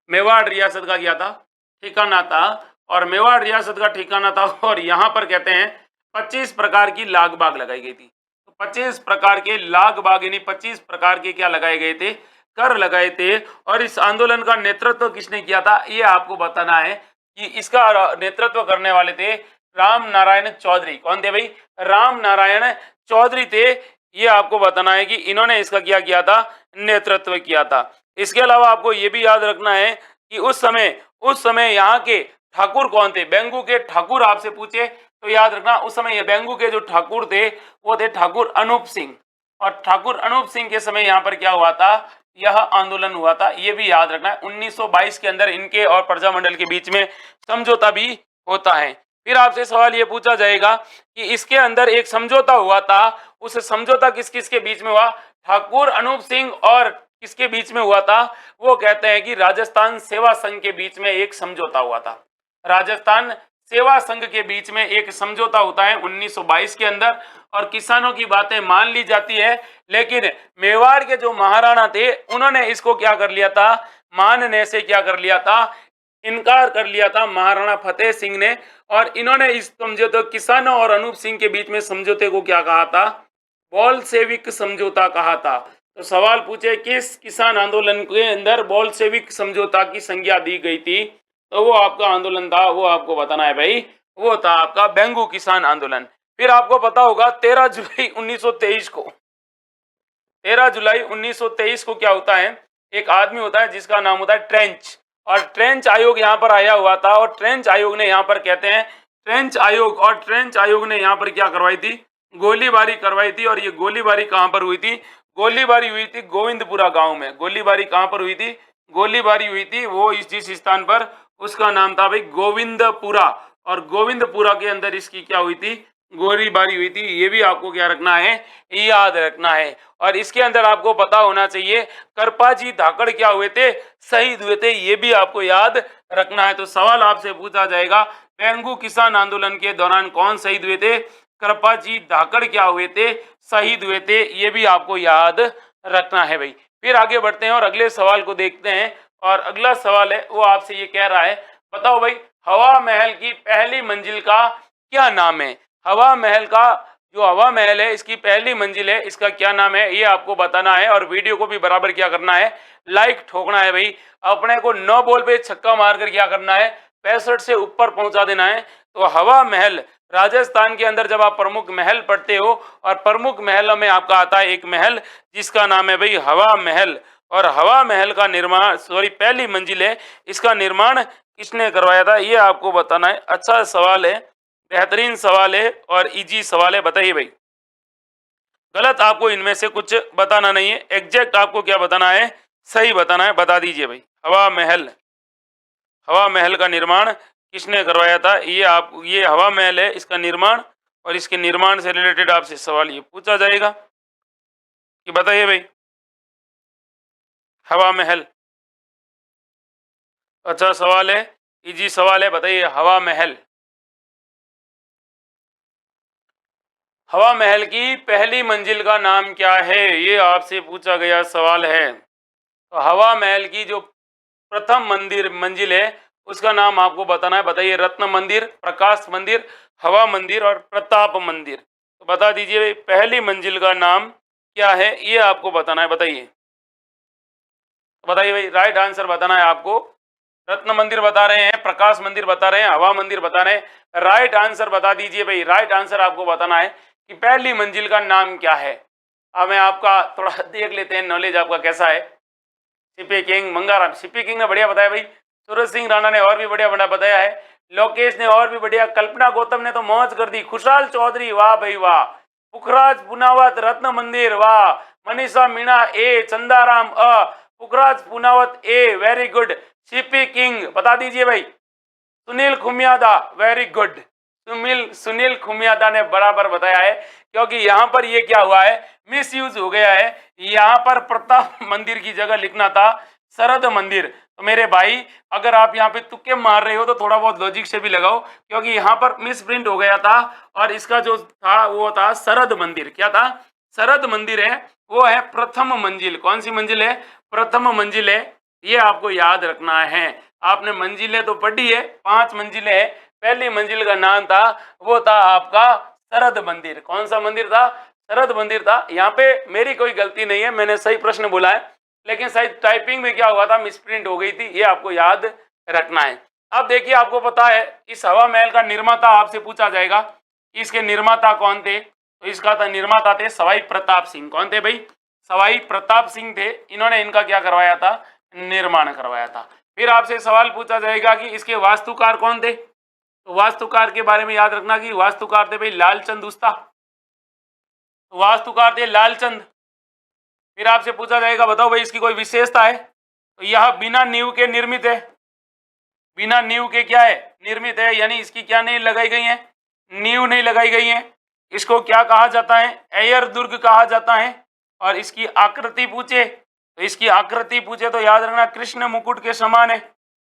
मेवाड़ रियासत का क्या था? ठिकाना था। और मेवाड़ रियासत का ठिकाना था। और यहां पर कहते हैं 25 प्रकार की लाग बाग लगाई गई थी। तो 25 प्रकार के लाग बाग यानी 25 प्रकार के क्या लगाए गए थे? कर लगाए थे। और इस आंदोलन का नेतृत्व किसने किया था, ये आपको बताना है कि इसका नेतृत्व करने वाले थे राम नारायण चौधरी। कौन थे भाई? राम नारायण चौधरी थे। ये आपको बताना है कि इन्होंने इसका क्या किया था? नेतृत्व किया था। इसके अलावा आपको ये भी याद रखना है कि उस समय यहाँ के ठाकुर कौन थे? बेंगू के ठाकुर आपसे पूछे तो याद रखना उस समय ये बेंगू के जो ठाकुर थे वो थे ठाकुर अनूप सिंह। और ठाकुर अनूप सिंह के समय यहाँ पर क्या हुआ था? यह आंदोलन हुआ था। ये भी याद रखना है। 1922 के अंदर इनके और प्रजामंडल के बीच में समझौता भी होता है। फिर आपसे सवाल ये पूछा जाएगा कि इसके अंदर एक समझौता हुआ था, उस समझौता किस किस के बीच में हुआ? ठाकुर अनूप सिंह और किसके बीच में हुआ था? वो कहते हैं कि राजस्थान सेवा संघ के बीच में एक समझौता हुआ था। राजस्थान सेवा संघ के बीच में एक समझौता होता है 1922 के अंदर। और किसानों की बातें मान ली जाती है, लेकिन मेवाड़ के जो महाराणा थे उन्होंने इसको क्या कर लिया था? मानने से क्या कर लिया था? इनकार कर लिया था महाराणा फतेह सिंह ने। और इन्होंने इस समझौते, किसानों और अनूप सिंह के बीच में समझौते को क्या कहा था? बोल्शेविक समझौता कहा था। तो सवाल पूछे किस किसान आंदोलन के अंदर बोल्शेविक समझौता की संज्ञा दी गई थी? तो वो आपका आंदोलन था, वो आपको बताना है भाई। वो था आपका बेंगू किसान आंदोलन। फिर आपको पता होगा 13 जुलाई 1923 को, 13 जुलाई 1923 को क्या होता है? एक आदमी होता है जिसका नाम होता है ट्रेंच। और ट्रेंच आयोग यहाँ पर आया हुआ था। और ट्रेंच आयोग ने यहाँ पर कहते हैं ट्रेंच आयोग, और ट्रेंच आयोग ने यहाँ पर क्या करवाई थी? गोलीबारी करवाई थी। और ये गोलीबारी कहाँ पर हुई थी? गोलीबारी हुई थी गोविंदपुरा गांव में। गोलीबारी कहाँ पर हुई थी? गोलीबारी हुई थी वो जिस स्थान पर, उसका नाम था भाई गोविंदपुरा। और गोविंदपुरा के अंदर इसकी क्या हुई थी? गोलीबारी हुई थी। ये भी आपको क्या रखना है? याद रखना है। और इसके अंदर आपको पता होना चाहिए करपाजी धाकड़ क्या हुए थे? शहीद हुए थे। ये भी आपको याद रखना है। तो सवाल आपसे पूछा जाएगा बेंगू किसान आंदोलन के दौरान कौन शहीद हुए थे? करपाजी धाकड़ क्या हुए थे? शहीद हुए थे। ये भी आपको याद रखना है भाई। फिर आगे बढ़ते हैं और अगले सवाल को देखते हैं। और अगला सवाल है वो आपसे ये कह रहा है, बताओ भाई हवा महल की पहली मंजिल का क्या नाम है? हवा महल का जो हवा महल है इसकी पहली मंजिल है, इसका क्या नाम है? ये आपको बताना है। और वीडियो को भी बराबर क्या करना है? लाइक ठोकना है भाई। अपने को 9 बॉल पे छक्का मारकर क्या करना है? 65 से ऊपर पहुंचा देना है। तो हवा महल राजस्थान के अंदर जब आप प्रमुख महल पढ़ते हो, और प्रमुख महलों में आपका आता है एक महल जिसका नाम है भाई हवा महल। और हवा महल का निर्माण, सॉरी पहली मंजिल है, इसका निर्माण किसने करवाया था? ये आपको बताना है। अच्छा सवाल है, बेहतरीन सवाल है और इजी सवाल है। बताइए भाई। गलत आपको इनमें से कुछ बताना नहीं है, एग्जैक्ट आपको क्या बताना है? सही बताना है। बता दीजिए भाई। हवा महल, हवा महल का निर्माण किसने करवाया था? ये हवा महल है, इसका निर्माण, और इसके निर्माण से रिलेटेड आपसे सवाल ये पूछा जाएगा कि बताइए भाई हवा महल। अच्छा सवाल है, इजी सवाल है। बताइए हवा महल, हवा महल की पहली मंजिल का नाम क्या है? ये आपसे पूछा गया सवाल है। तो हवा महल की जो प्रथम मंजिल है उसका नाम आपको बताना है। बताइए रत्न मंदिर, प्रकाश मंदिर, हवा मंदिर और प्रताप मंदिर। तो बता दीजिए भाई पहली मंजिल का नाम क्या है? ये आपको बताना है। बताइए, बताइए भाई। राइट आंसर बताना है आपको। रत्न मंदिर बता रहे हैं, प्रकाश मंदिर बता रहे हैं, हवा मंदिर बता रहे हैं। राइट आंसर बता दीजिए भाई। राइट आंसर आपको बताना है कि पहली मंजिल का नाम क्या है। अब मैं आपका थोड़ा देख लेते हैं नॉलेज आपका कैसा है। CP king Mangaram, CP king ने बढ़िया बताया भाई। सूरज सिंह राणा ने और भी बढ़िया बढ़िया बताया है। लोकेश ने और भी बढ़िया, कल्पना गौतम ने तो मौज कर दी। खुशहाल चौधरी वाह भाई वाह। पुखराज पुनावत, रत्न मंदिर वाह। मनीषा मीणा ए, चंदाराम अ, पुखराज पुनावत ए, वेरी गुड। सीपी किंग बता दीजिए भाई। Sunil Khumiyada, very good. सुनील खुमियादा ने बराबर बताया है, क्योंकि यहाँ पर ये क्या हुआ है, मिस यूज हो गया है। यहाँ पर प्रताप मंदिर की जगह लिखना था शरद मंदिर। तो मेरे भाई अगर आप यहाँ पे तुक्के मार रहे हो तो थोड़ा बहुत लॉजिक से भी लगाओ, क्योंकि यहाँ पर मिस प्रिंट हो गया था और इसका जो था वो था शरद मंदिर। क्या था? शरद मंदिर है, वो है प्रथम मंजिल। कौन सी मंजिल है? प्रथम मंजिल है। ये आपको याद रखना है। आपने मंजिलें तो पढ़ी है, 5 मंजिलें है। पहली मंजिल का नाम था, वो था आपका शरद मंदिर। कौन सा मंदिर था? शरद मंदिर था। यहाँ पे मेरी कोई गलती नहीं है, मैंने सही प्रश्न बोला है, लेकिन शायद टाइपिंग में क्या हुआ था, मिसप्रिंट हो गई थी। ये आपको याद रखना है। अब देखिए, आपको पता है इस हवा महल का निर्माता आपसे पूछा जाएगा, इसके निर्माता कौन थे? तो इसका था निर्माता थे सवाई प्रताप सिंह। कौन थे भाई? सवाई प्रताप सिंह थे। इन्होंने इनका क्या करवाया था? निर्माण करवाया था। फिर आपसे सवाल पूछा जाएगा कि इसके वास्तुकार कौन थे? तो वास्तुकार के बारे में याद रखना कि वास्तुकार थे भाई लालचंद उस्ता। तो वास्तुकार थे लालचंद। फिर आपसे पूछा जाएगा, बताओ भाई इसकी कोई विशेषता है? तो यह बिना नींव के निर्मित है। बिना नींव के क्या है? निर्मित है, यानी इसकी क्या नहीं लगाई गई है? नींव नहीं लगाई गई है। इसको क्या कहा जाता है? एयर दुर्ग कहा जाता है। और इसकी आकृति पूछे तो इसकी आकृति पूछे तो याद रखना कृष्ण मुकुट के समान है।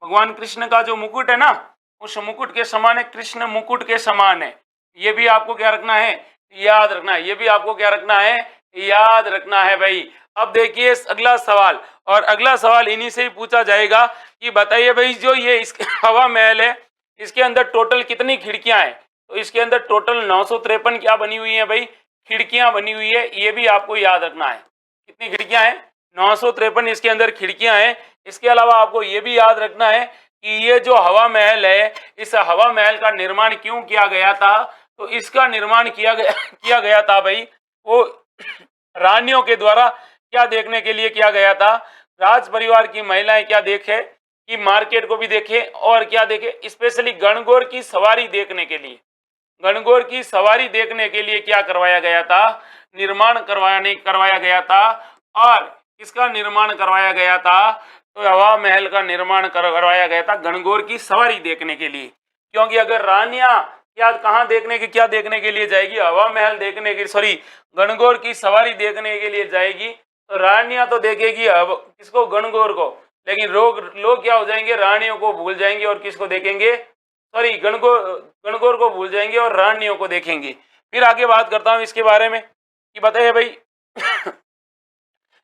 भगवान कृष्ण का जो मुकुट है ना, उस मुकुट के समान है, कृष्ण मुकुट के समान है। ये भी आपको क्या रखना है? याद रखना है। ये भी आपको क्या रखना है? याद रखना है भाई। अब देखिए अगला सवाल, और अगला सवाल इन्हीं से ही पूछा जाएगा कि बताइए भाई जो ये इसके हवा महल है, इसके अंदर टोटल कितनी खिड़कियां हैं? तो इसके अंदर टोटल 953 क्या बनी हुई है भाई? खिड़कियां बनी हुई है। ये भी आपको याद रखना है। कितनी खिड़कियां हैं? 953 इसके अंदर खिड़कियां हैं। इसके अलावा आपको ये भी याद रखना है कि ये जो हवा महल है, इस हवा महल का निर्माण क्यों किया गया था? तो इसका निर्माण किया गया था भाई, वो रानियों के द्वारा क्या देखने के लिए किया गया था? राज परिवार की महिलाएं क्या देखे कि मार्केट को भी देखे, और क्या देखे? स्पेशली गणगौर की सवारी देखने के लिए। गणगौर की सवारी देखने के लिए क्या करवाया गया था? निर्माण करवाया गया था। और किसका निर्माण करवाया गया था? तो हवा महल का निर्माण करवाया गया था गणगौर की सवारी देखने के लिए। क्योंकि अगर रानियां क्या कहाँ देखने के क्या देखने के लिए जाएगी? हवा महल देखने के, सॉरी, गणगौर की सवारी देखने के लिए जाएगी, तो रानियां तो देखेगी अब किसको? गणगौर को। लेकिन लोग क्या हो जाएंगे? रानियों को भूल जाएंगे और किसको देखेंगे? सॉरी, गणगौर को भूल जाएंगे और रानियों को देखेंगे। फिर आगे बात करता हूं इसके बारे में कि बताइए भाई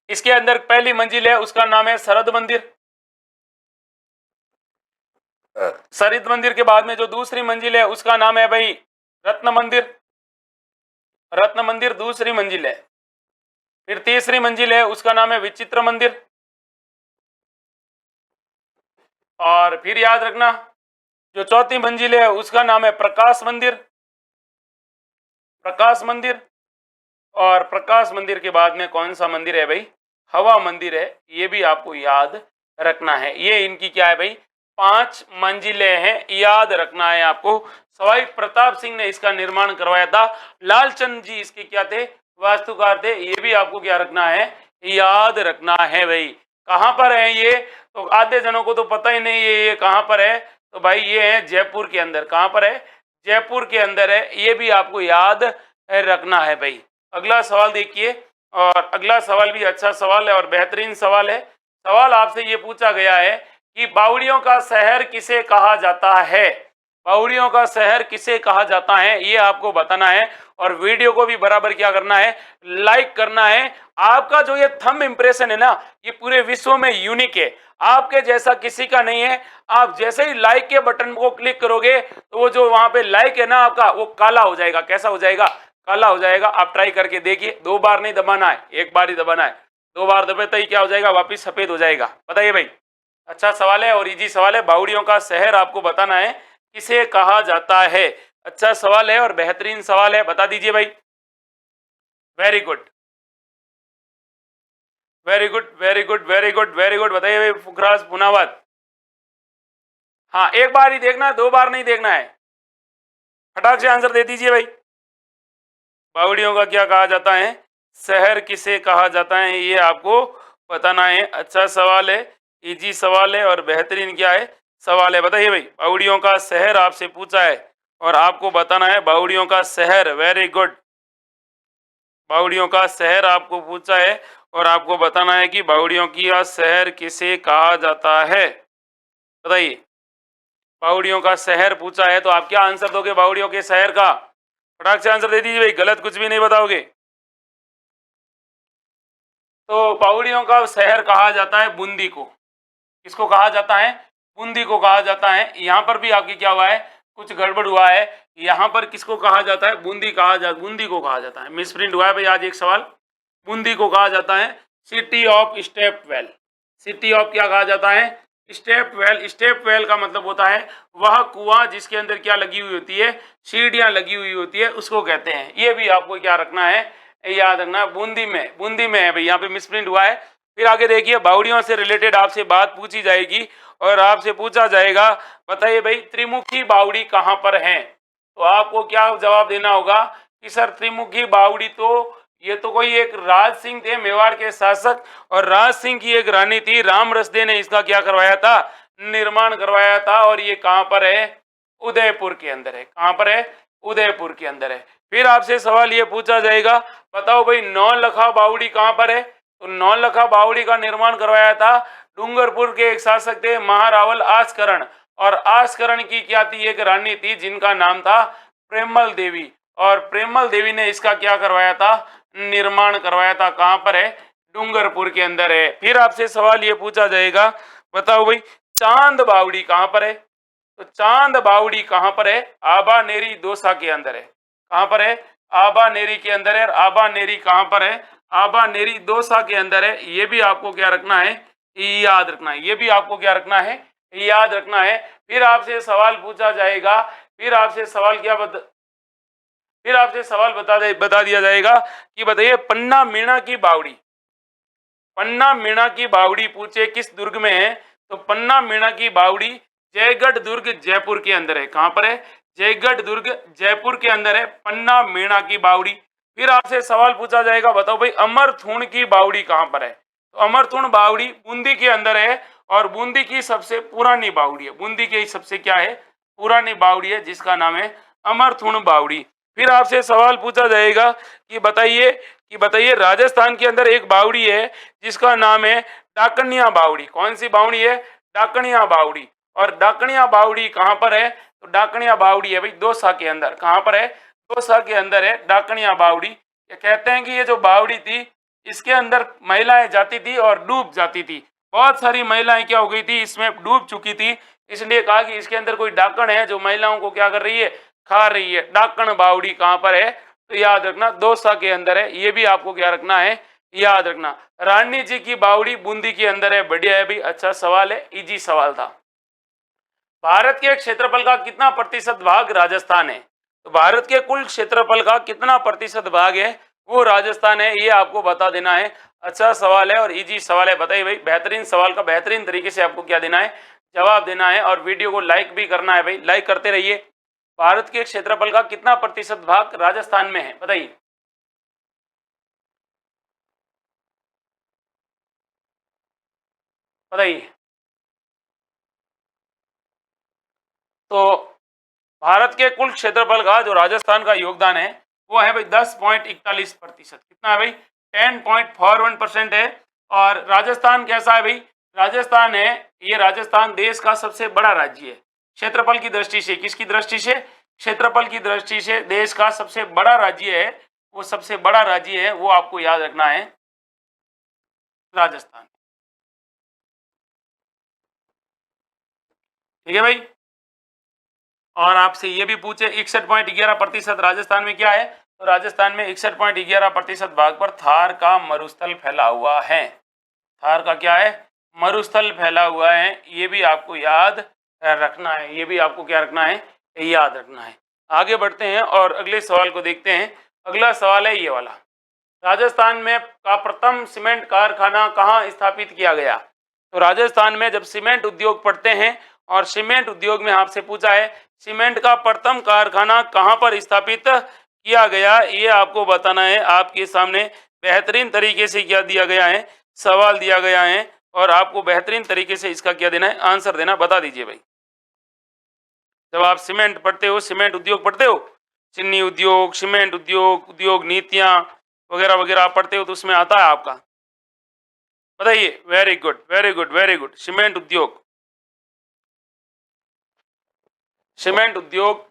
इसके अंदर पहली मंजिल है, उसका नाम है शरद मंदिर। शरद मंदिर के बाद में जो दूसरी मंजिल है उसका नाम है भाई रत्न मंदिर। रत्न मंदिर दूसरी मंजिल है। फिर तीसरी मंजिल है, उसका नाम है विचित्र मंदिर। और फिर याद रखना जो चौथी मंजिल है उसका नाम है प्रकाश मंदिर। प्रकाश मंदिर। और प्रकाश मंदिर के बाद में कौन सा मंदिर है भाई? हवा मंदिर है। ये भी आपको याद रखना है। ये इनकी क्या है भाई? 5 मंजिलें हैं, याद रखना है आपको। सवाई प्रताप सिंह ने इसका निर्माण करवाया था। लालचंद जी इसके क्या थे? वास्तुकार थे। ये भी आपको क्या रखना है? याद रखना है भाई। कहाँ पर है ये? तो आधे जनों को तो पता ही नहीं है ये कहाँ पर है। तो भाई ये है जयपुर के अंदर। कहाँ पर है? जयपुर के अंदर है। ये भी आपको याद रखना है भाई। अगला सवाल देखिए, और अगला सवाल भी अच्छा सवाल है और बेहतरीन सवाल है। सवाल आपसे ये पूछा गया है कि बावड़ियों का शहर किसे कहा जाता है? बावड़ियों का शहर किसे कहा जाता है, ये आपको बताना है। और वीडियो को भी बराबर क्या करना है? लाइक करना है। आपका जो ये थंब इंप्रेशन है ना, ये पूरे विश्व में यूनिक है, आपके जैसा किसी का नहीं है। आप जैसे ही लाइक के बटन को क्लिक करोगे तो वो जो वहां पे लाइक है ना आपका, वो काला हो जाएगा। कैसा हो जाएगा? काला हो जाएगा। आप ट्राई करके देखिए। 2 बार नहीं दबाना है, 1 बार ही दबाना है। 2 बार दबाते ही क्या हो जाएगा? वापिस सफेद हो जाएगा। बताइए भाई। अच्छा सवाल है और इजी सवाल है। बावड़ियों का शहर आपको बताना है किसे कहा जाता है। अच्छा सवाल है और बेहतरीन सवाल है, बता दीजिए भाई। Very good, very good, very good, very good, very good. बताइए भाई पुखराज पुनावत। हाँ, 1 बार ही देखना है, 2 बार नहीं देखना है। फटाक से आंसर दे दीजिए भाई। बावड़ियों का क्या कहा जाता है? शहर किसे कहा जाता है, ये आपको बताना है। अच्छा सवाल है, इजी सवाल है और बेहतरीन क्या है सवाल है। बताइए भाई, बावड़ियों का शहर आपसे पूछा है और आपको बताना है बावड़ियों का शहर। Very good. बावड़ियों का शहर आपको पूछा है और आपको बताना है कि बावड़ियों की या शहर किसे कहा जाता है। बताइए, बावड़ियों का शहर पूछा है तो आप क्या आंसर दोगे बावड़ियों के शहर का? फटाक से आंसर दे दीजिए भाई, गलत कुछ भी नहीं बताओगे। तो बावड़ियों का शहर कहा जाता है बूंदी को। किसको कहा जाता है? बूंदी को कहा जाता है। यहाँ पर भी आपकी क्या हुआ है, कुछ गड़बड़ हुआ है। यहाँ पर किसको कहा जाता है? बूंदी को कहा जाता है। मिसप्रिंट हुआ है भाई आज एक सवाल। बूंदी को कहा जाता है city of step well. City of क्या कहा जाता है? Step well. स्टेप वेल का मतलब होता है वह कुआं जिसके अंदर क्या लगी हुई होती है, सीढ़ियां लगी हुई होती है, उसको कहते हैं। ये भी आपको क्या रखना है, याद रखना। बूंदी में है भाई, यहाँ पे मिसप्रिंट हुआ है। फिर आगे देखिए, बावड़ियों से रिलेटेड आपसे बात पूछी जाएगी और आपसे पूछा जाएगा, बताइए भाई त्रिमुखी बावड़ी कहाँ पर है? तो आपको क्या जवाब देना होगा कि सर त्रिमुखी बावड़ी तो ये तो कोई एक राज सिंह थे मेवाड़ के शासक, और राज सिंह की एक रानी थी राम रसदे ने इसका क्या करवाया था, निर्माण करवाया था। और ये कहाँ पर है? उदयपुर के अंदर है। कहाँ पर है? उदयपुर के अंदर है। फिर आपसे सवाल ये पूछा जाएगा, बताओ भाई नौलखा बावड़ी कहाँ पर है? तो नौलखा बावड़ी का निर्माण करवाया था डूंगरपुर के एक शासक थे महारावल आस्करण। और आस्करण की क्या थी, एक रानी थी जिनका नाम था प्रेमल देवी, और प्रेमल देवी ने इसका क्या करवाया था, निर्माण करवाया था। कहाँ पर है? डूंगरपुर के अंदर है। फिर आपसे सवाल ये पूछा जाएगा, बताओ भाई चांद बावड़ी कहाँ पर है? तो चांद बावड़ी कहाँ पर है? आबा नेरी दौसा के अंदर है। कहाँ पर है? आबा नेरी के अंदर है। और आबा नेरी कहाँ पर है? आबा नेरी दौसा के अंदर है। ये भी आपको क्या रखना है, याद रखना है। ये भी आपको क्या रखना है, याद रखना है। फिर आपसे सवाल पूछा जाएगा, फिर आपसे सवाल क्या फिर आपसे सवाल बता दिया जाएगा कि बताइए पन्ना मीणा की बावड़ी, पन्ना मीणा की बावड़ी पूछे किस दुर्ग में है? तो पन्ना मीणा की बावड़ी जयगढ़ दुर्ग जयपुर के अंदर है। कहां पर है? जयगढ़ दुर्ग जयपुर के अंदर है पन्ना मीणा की बावड़ी। फिर आपसे सवाल पूछा जाएगा, बताओ भाई अमरथुण की बावड़ी कहां पर है? तो अमरथुण बावड़ी बूंदी के अंदर है और बूंदी की सबसे पुरानी बावड़ी है। बूंदी की सबसे क्या है, पुरानी बावड़ी है, जिसका नाम है अमरथुण बावड़ी। फिर आपसे सवाल पूछा जाएगा कि बताइए राजस्थान के अंदर एक बावड़ी है जिसका नाम है डाकनिया बावड़ी। कौन सी बावड़ी है? डाकनिया बावड़ी। और डाकनिया बावड़ी कहाँ पर है? तो डाकनिया बावड़ी है भाई दौसा के अंदर। कहाँ पर है? दौसा के अंदर है डाकनिया बावड़ी। ये कहते हैं कि ये जो बावड़ी थी इसके अंदर महिलाएं जाती थी और डूब जाती थी। बहुत सारी महिलाएं क्या हो गई थी, इसमें डूब चुकी थी, इसलिए कहा कि इसके अंदर कोई डाकण है जो महिलाओं को क्या कर रही है, खा रही है। डाकण बावड़ी कहाँ पर है? तो याद रखना दौसा के अंदर है। ये भी आपको क्या रखना है, याद रखना। रानी जी की बावड़ी बूंदी के अंदर है। बढ़िया है भाई, अच्छा सवाल है, इजी सवाल था। भारत के क्षेत्रफल का कितना प्रतिशत भाग राजस्थान है? तो भारत के कुल क्षेत्रफल का कितना प्रतिशत भाग है वो राजस्थान है, ये आपको बता देना है। अच्छा सवाल है और इजी सवाल है। बताइए भाई, बेहतरीन सवाल का बेहतरीन तरीके से आपको क्या देना है, जवाब देना है। और वीडियो को लाइक भी करना है भाई, लाइक करते रहिए। भारत के क्षेत्रफल का कितना प्रतिशत भाग राजस्थान में है, बताइए। बताइए। तो भारत के कुल क्षेत्रफल का जो राजस्थान का योगदान है वो है भाई 10.41%। कितना है भाई? 10.41% है। और राजस्थान कैसा है भाई? राजस्थान है, ये राजस्थान देश का सबसे बड़ा राज्य है क्षेत्रफल की दृष्टि से। किसकी दृष्टि से? क्षेत्रफल की दृष्टि से देश का सबसे बड़ा राज्य है। वो सबसे बड़ा राज्य है वो आपको याद रखना है, राजस्थान। ठीक है भाई। और आपसे ये भी पूछे 61.11% राजस्थान में क्या है? तो राजस्थान में 61.11% भाग पर थार का मरुस्थल फैला हुआ है। थार का क्या है? मरुस्थल फैला हुआ है। ये भी आपको याद रखना है। ये भी आपको क्या रखना है, याद रखना है। आगे बढ़ते हैं और अगले सवाल को देखते हैं। अगला सवाल है ये वाला, राजस्थान में का प्रथम सीमेंट कारखाना कहाँ स्थापित किया गया? तो राजस्थान में जब सीमेंट उद्योग पढ़ते हैं और सीमेंट उद्योग में आपसे पूछा है सीमेंट का प्रथम कारखाना कहाँ पर स्थापित किया गया, ये आपको बताना है। आपके सामने बेहतरीन तरीके से क्या दिया गया है, सवाल दिया गया है और आपको बेहतरीन तरीके से इसका क्या देना है, आंसर देना। बता दीजिए भाई। जब आप सीमेंट पढ़ते हो, सीमेंट उद्योग पढ़ते हो, चीनी उद्योग, सीमेंट उद्योग, उद्योग नीतियां वगैरह वगैरह आप पढ़ते हो तो उसमें आता है आपका। बताइए। Very good, very good, very good. Cement उद्योग, सीमेंट उद्योग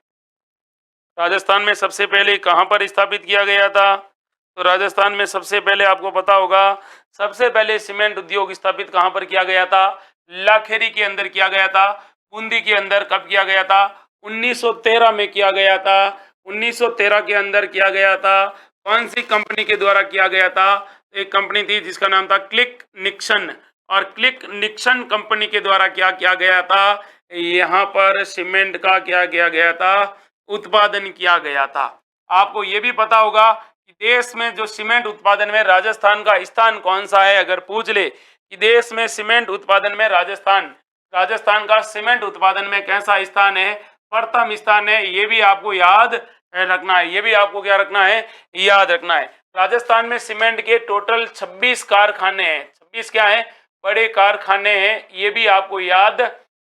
राजस्थान में सबसे पहले कहां पर स्थापित किया गया था? तो राजस्थान में सबसे पहले आपको पता होगा, सबसे पहले सीमेंट उद्योग स्थापित कहां पर किया गया था? लाखेरी के अंदर किया गया था। बूंदी के अंदर कब किया गया था? 1913 में किया गया था। 1913 के अंदर किया गया था। कौन सी कंपनी के द्वारा किया गया था? एक कंपनी थी जिसका नाम था क्लिक निक्सन, और क्लिक निक्सन कंपनी के द्वारा क्या किया गया था? यहाँ पर सीमेंट का क्या किया गया था? उत्पादन किया गया था। आपको ये भी पता होगा कि देश में जो सीमेंट उत्पादन में राजस्थान का स्थान कौन सा है, अगर पूछ ले कि देश में सीमेंट उत्पादन में राजस्थान राजस्थान का सीमेंट उत्पादन में कैसा स्थान है? प्रथम स्थान है। ये भी आपको याद रखना है, ये भी आपको क्या रखना है, याद रखना है। राजस्थान में सीमेंट के टोटल 26 कारखाने हैं। 26 क्या है? बड़े कारखाने हैं। ये भी आपको याद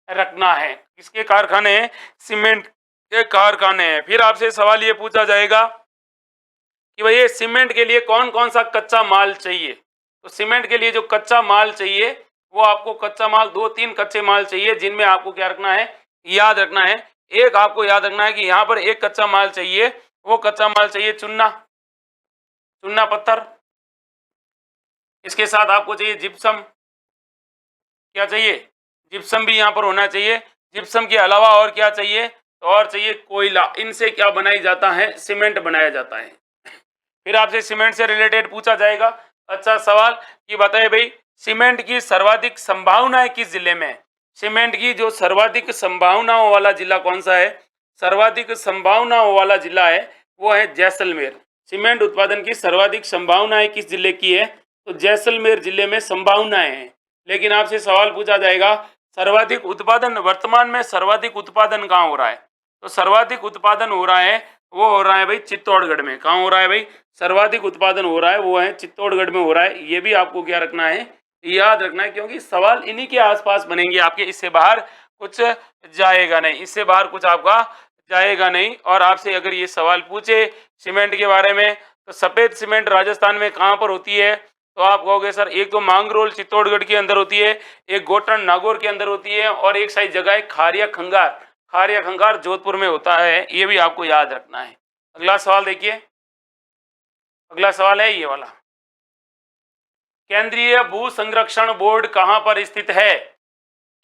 रखना है। किसके कारखाने हैं? सीमेंट के कारखाने हैं। फिर आपसे सवाल ये पूछा जाएगा कि भाई ये सीमेंट के लिए कौन कौन सा कच्चा माल चाहिए? तो सीमेंट के लिए जो कच्चा माल चाहिए, वो आपको कच्चा माल 2-3 कच्चे माल चाहिए, जिनमें आपको क्या रखना है, याद रखना है। एक आपको याद रखना है कि यहाँ पर एक कच्चा माल चाहिए, वो कच्चा माल चाहिए चूना, चूना पत्थर। इसके साथ आपको चाहिए जिप्सम। क्या चाहिए? जिप्सम भी यहाँ पर होना चाहिए। जिप्सम के अलावा और क्या चाहिए? तो और चाहिए कोयला। इनसे क्या बनाई जाता है? सीमेंट बनाया जाता है। फिर आपसे सीमेंट से रिलेटेड पूछा जाएगा अच्छा सवाल कि बताइए भाई, सीमेंट की सर्वाधिक संभावनाएं किस जिले में है? सीमेंट की जो सर्वाधिक संभावनाओं वाला जिला कौन सा है? सर्वाधिक संभावनाओं वाला जिला है वो है जैसलमेर। सीमेंट उत्पादन की सर्वाधिक संभावनाएं किस जिले की है? तो जैसलमेर जिले में संभावनाएं हैं। लेकिन आपसे सवाल पूछा जाएगा सर्वाधिक उत्पादन, वर्तमान में सर्वाधिक उत्पादन कहाँ हो रहा है? तो सर्वाधिक उत्पादन हो रहा है, वो हो रहा है भाई चित्तौड़गढ़ में। कहाँ हो रहा है भाई? सर्वाधिक उत्पादन हो रहा है वो है चित्तौड़गढ़ में हो रहा है। ये भी आपको क्या रखना है, याद रखना है, क्योंकि सवाल इन्हीं के आसपास बनेंगे आपके। इससे बाहर कुछ जाएगा नहीं, इससे बाहर कुछ आपका जाएगा नहीं। और आपसे अगर ये सवाल पूछे सीमेंट के बारे में, तो सफेद सीमेंट राजस्थान में कहाँ पर होती है? तो आप कहोगे सर एक तो मांगरोल चित्तौड़गढ़ के अंदर होती है, एक गोटन नागौर के अंदर होती है, और एक साइड जगह है खारिया खंगार। खारिया खंगार जोधपुर में होता है। ये भी आपको याद रखना है। अगला सवाल देखिए, अगला सवाल है ये वाला। केंद्रीय भू संरक्षण बोर्ड कहां पर स्थित है?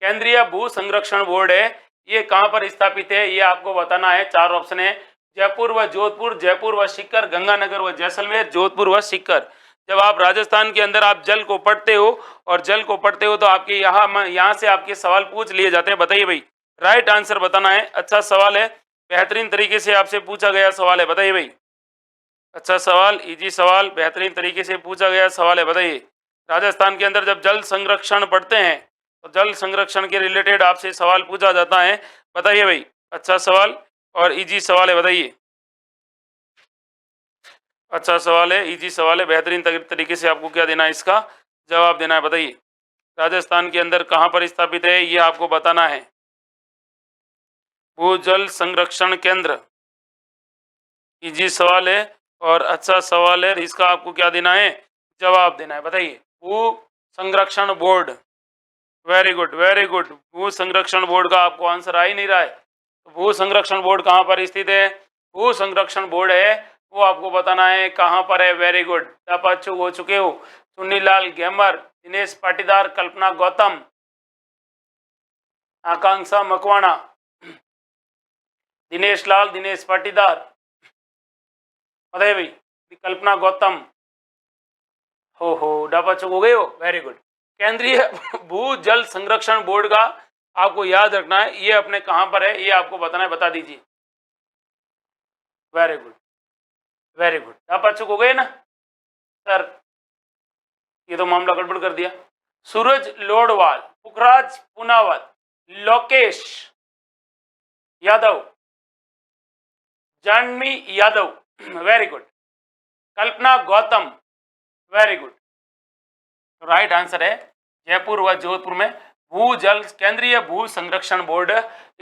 केंद्रीय भू संरक्षण बोर्ड है, ये कहां पर स्थापित है, ये आपको बताना है। 4 ऑप्शन है, जयपुर व जोधपुर, जयपुर व सीकर, गंगानगर व जैसलमेर, जोधपुर व सीकर। जब आप राजस्थान के अंदर आप जल को पढ़ते हो और जल को पढ़ते हो तो आपके यहाँ से आपके सवाल पूछ लिए जाते हैं। बताइए भाई, राइट आंसर बताना है। अच्छा सवाल है, बेहतरीन तरीके से आपसे पूछा गया सवाल है। बताइए भाई, अच्छा सवाल, इजी सवाल, बेहतरीन तरीके से पूछा गया सवाल है। बताइए, राजस्थान के अंदर जब जल संरक्षण पढ़ते हैं तो जल संरक्षण के रिलेटेड आपसे सवाल पूछा जाता है। बताइए भाई, अच्छा सवाल और इजी सवाल है। बताइए, अच्छा सवाल है, इजी सवाल है, बेहतरीन तरीके से आपको क्या देना है, इसका जवाब देना है। बताइए, राजस्थान के अंदर कहाँ पर स्थापित है, ये आपको बताना है। भूजल संरक्षण केंद्र, इजी सवाल है और अच्छा सवाल है, इसका आपको क्या देना है, जवाब देना है। बताइए, भू संरक्षण board, very good, very good. भू संरक्षण बोर्ड का आपको आंसर आ ही नहीं रहा है। तो भू संरक्षण बोर्ड कहाँ पर स्थित है? भू संरक्षण बोर्ड है वो आपको बताना है कहाँ पर है। वेरी गुड, अपाचुक हो चुके हो। चुन्नीलाल गेमर, दिनेश पाटीदार, कल्पना गौतम, आकांक्षा मकवाणा, दिनेश लाल, दिनेश पाटीदार, बताइए भाई, कल्पना गौतम, हो डापा चुक हो गए हो। Very good. केंद्रीय भू जल संरक्षण बोर्ड का आपको याद रखना है, ये अपने कहां पर है, ये आपको बताना है। बता दीजिए। Very good, very good. डापा चुक हो गए ना सर, ये तो मामला गड़बड़ कर दिया। सूरज लोडवाल, पुखराज पुनावत, लोकेश यादव, जानवी यादव, वेरी गुड। कल्पना गौतम, वेरी गुड। तो राइट आंसर है जयपुर व जोधपुर में भूजल केंद्रीय भू संरक्षण बोर्ड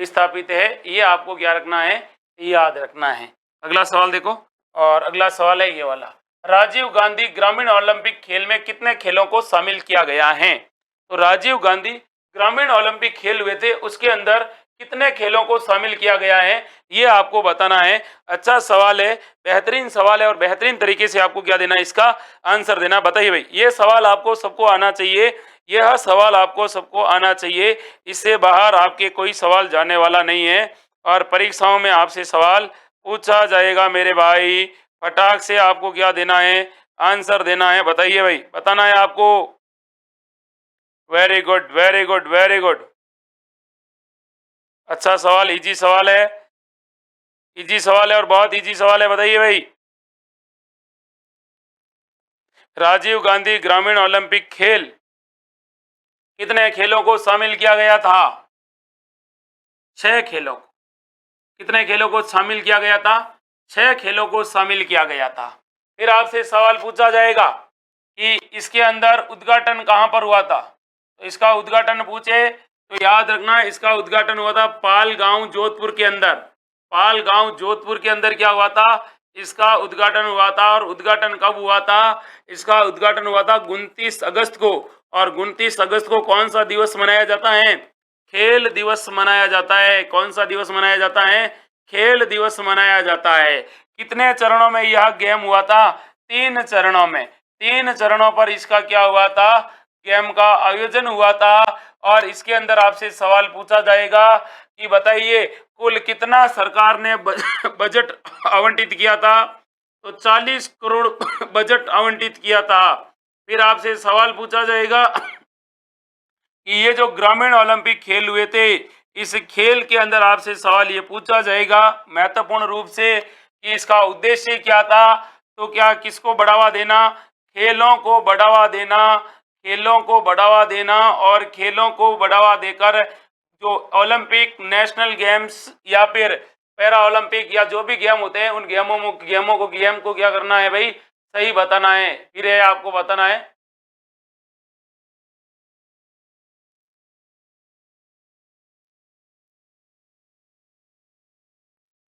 स्थापित है। ये आपको क्या रखना है, याद रखना है। अगला सवाल देखो, और अगला सवाल है ये वाला, राजीव गांधी ग्रामीण ओलंपिक खेल में कितने खेलों को शामिल किया गया है? तो राजीव गांधी ग्रामीण ओलंपिक खेल हुए थे, उसके अंदर कितने खेलों को शामिल किया गया है, ये आपको बताना है। अच्छा सवाल है, बेहतरीन सवाल है, और बेहतरीन तरीके से आपको क्या देना है, इसका आंसर देना। बताइए भाई, ये सवाल आपको सबको आना चाहिए, यह सवाल आपको सबको आना चाहिए, इससे बाहर आपके कोई सवाल जाने वाला नहीं है, और परीक्षाओं में आपसे सवाल पूछा जाएगा मेरे भाई। फटाक से आपको क्या देना है, आंसर देना है। बताइए भाई, बताना है आपको। Very good, very good, very good. अच्छा सवाल, इजी सवाल है, इजी सवाल है, और बहुत इजी सवाल है। बताइए भाई, राजीव गांधी ग्रामीण ओलंपिक खेल कितने खेलों को शामिल किया गया था? 6 खेलों। कितने खेलों को शामिल किया गया था? 6 खेलों को शामिल किया गया था। फिर आपसे सवाल पूछा जाएगा कि इसके अंदर उद्घाटन कहां पर हुआ था? तो इसका उद्घाटन पूछे तो याद रखना, इसका उद्घाटन हुआ था पाल गांव जोधपुर के अंदर। पाल गांव जोधपुर के अंदर क्या हुआ था? इसका उद्घाटन हुआ था। और उद्घाटन कब हुआ था? इसका उद्घाटन हुआ था 29 अगस्त को। और 29 अगस्त को कौन सा दिवस मनाया जाता है? खेल दिवस मनाया जाता है। कौन सा दिवस मनाया जाता है? खेल दिवस मनाया जाता है। कितने चरणों में यह गेम हुआ था? 3 चरणों में। 3 चरणों पर इसका क्या हुआ था? गेम का आयोजन हुआ था। और इसके अंदर आपसे सवाल पूछा जाएगा कि बताइए कुल कितना सरकार ने बजट आवंटित किया था? तो 40 करोड़ बजट आवंटित किया था। फिर आपसे सवाल पूछा जाएगा कि ये जो ग्रामीण ओलंपिक खेल हुए थे, इस खेल के अंदर आपसे सवाल ये पूछा जाएगा महत्वपूर्ण रूप से कि इसका उद्देश्य क्या था? तो क्या किसको बढ़ावा देना? खेलों को बढ़ावा देना। खेलों को बढ़ावा देना, और खेलों को बढ़ावा देकर जो ओलंपिक, नेशनल गेम्स या फिर पैरा ओलंपिक या जो भी गेम होते हैं, उन गेम को क्या करना है भाई? सही बताना है। फिर ये आपको बताना है।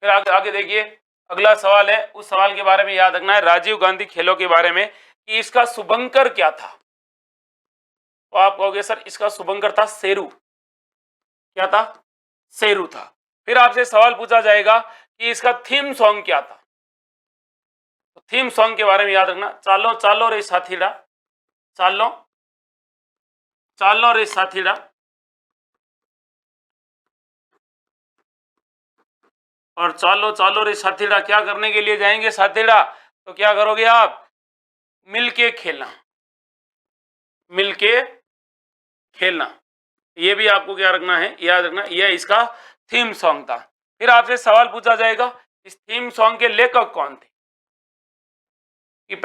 फिर आगे आगे देखिए, अगला सवाल है, उस सवाल के बारे में याद रखना है, राजीव गांधी खेलों के बारे में, कि इसका शुभंकर क्या था? तो आप कहोगे सर इसका शुभंकर था शेरू। क्या था? शेरू था। फिर आपसे सवाल पूछा जाएगा कि इसका थीम सॉन्ग क्या था? तो थीम सॉन्ग के बारे में याद रखना, चालो चालो रे साथीड़ा, चालो चालो रे साथीड़ा। और चालो चालो रे साथीड़ा क्या करने के लिए जाएंगे साथीड़ा? तो क्या करोगे आप? मिलके खेलना। मिलके खेलना। ये भी आपको क्या रखना है, याद रखना, यह इसका थीम सॉन्ग था। फिर आपसे सवाल पूछा जाएगा इस थीम सॉन्ग के लेखक कौन थे? कि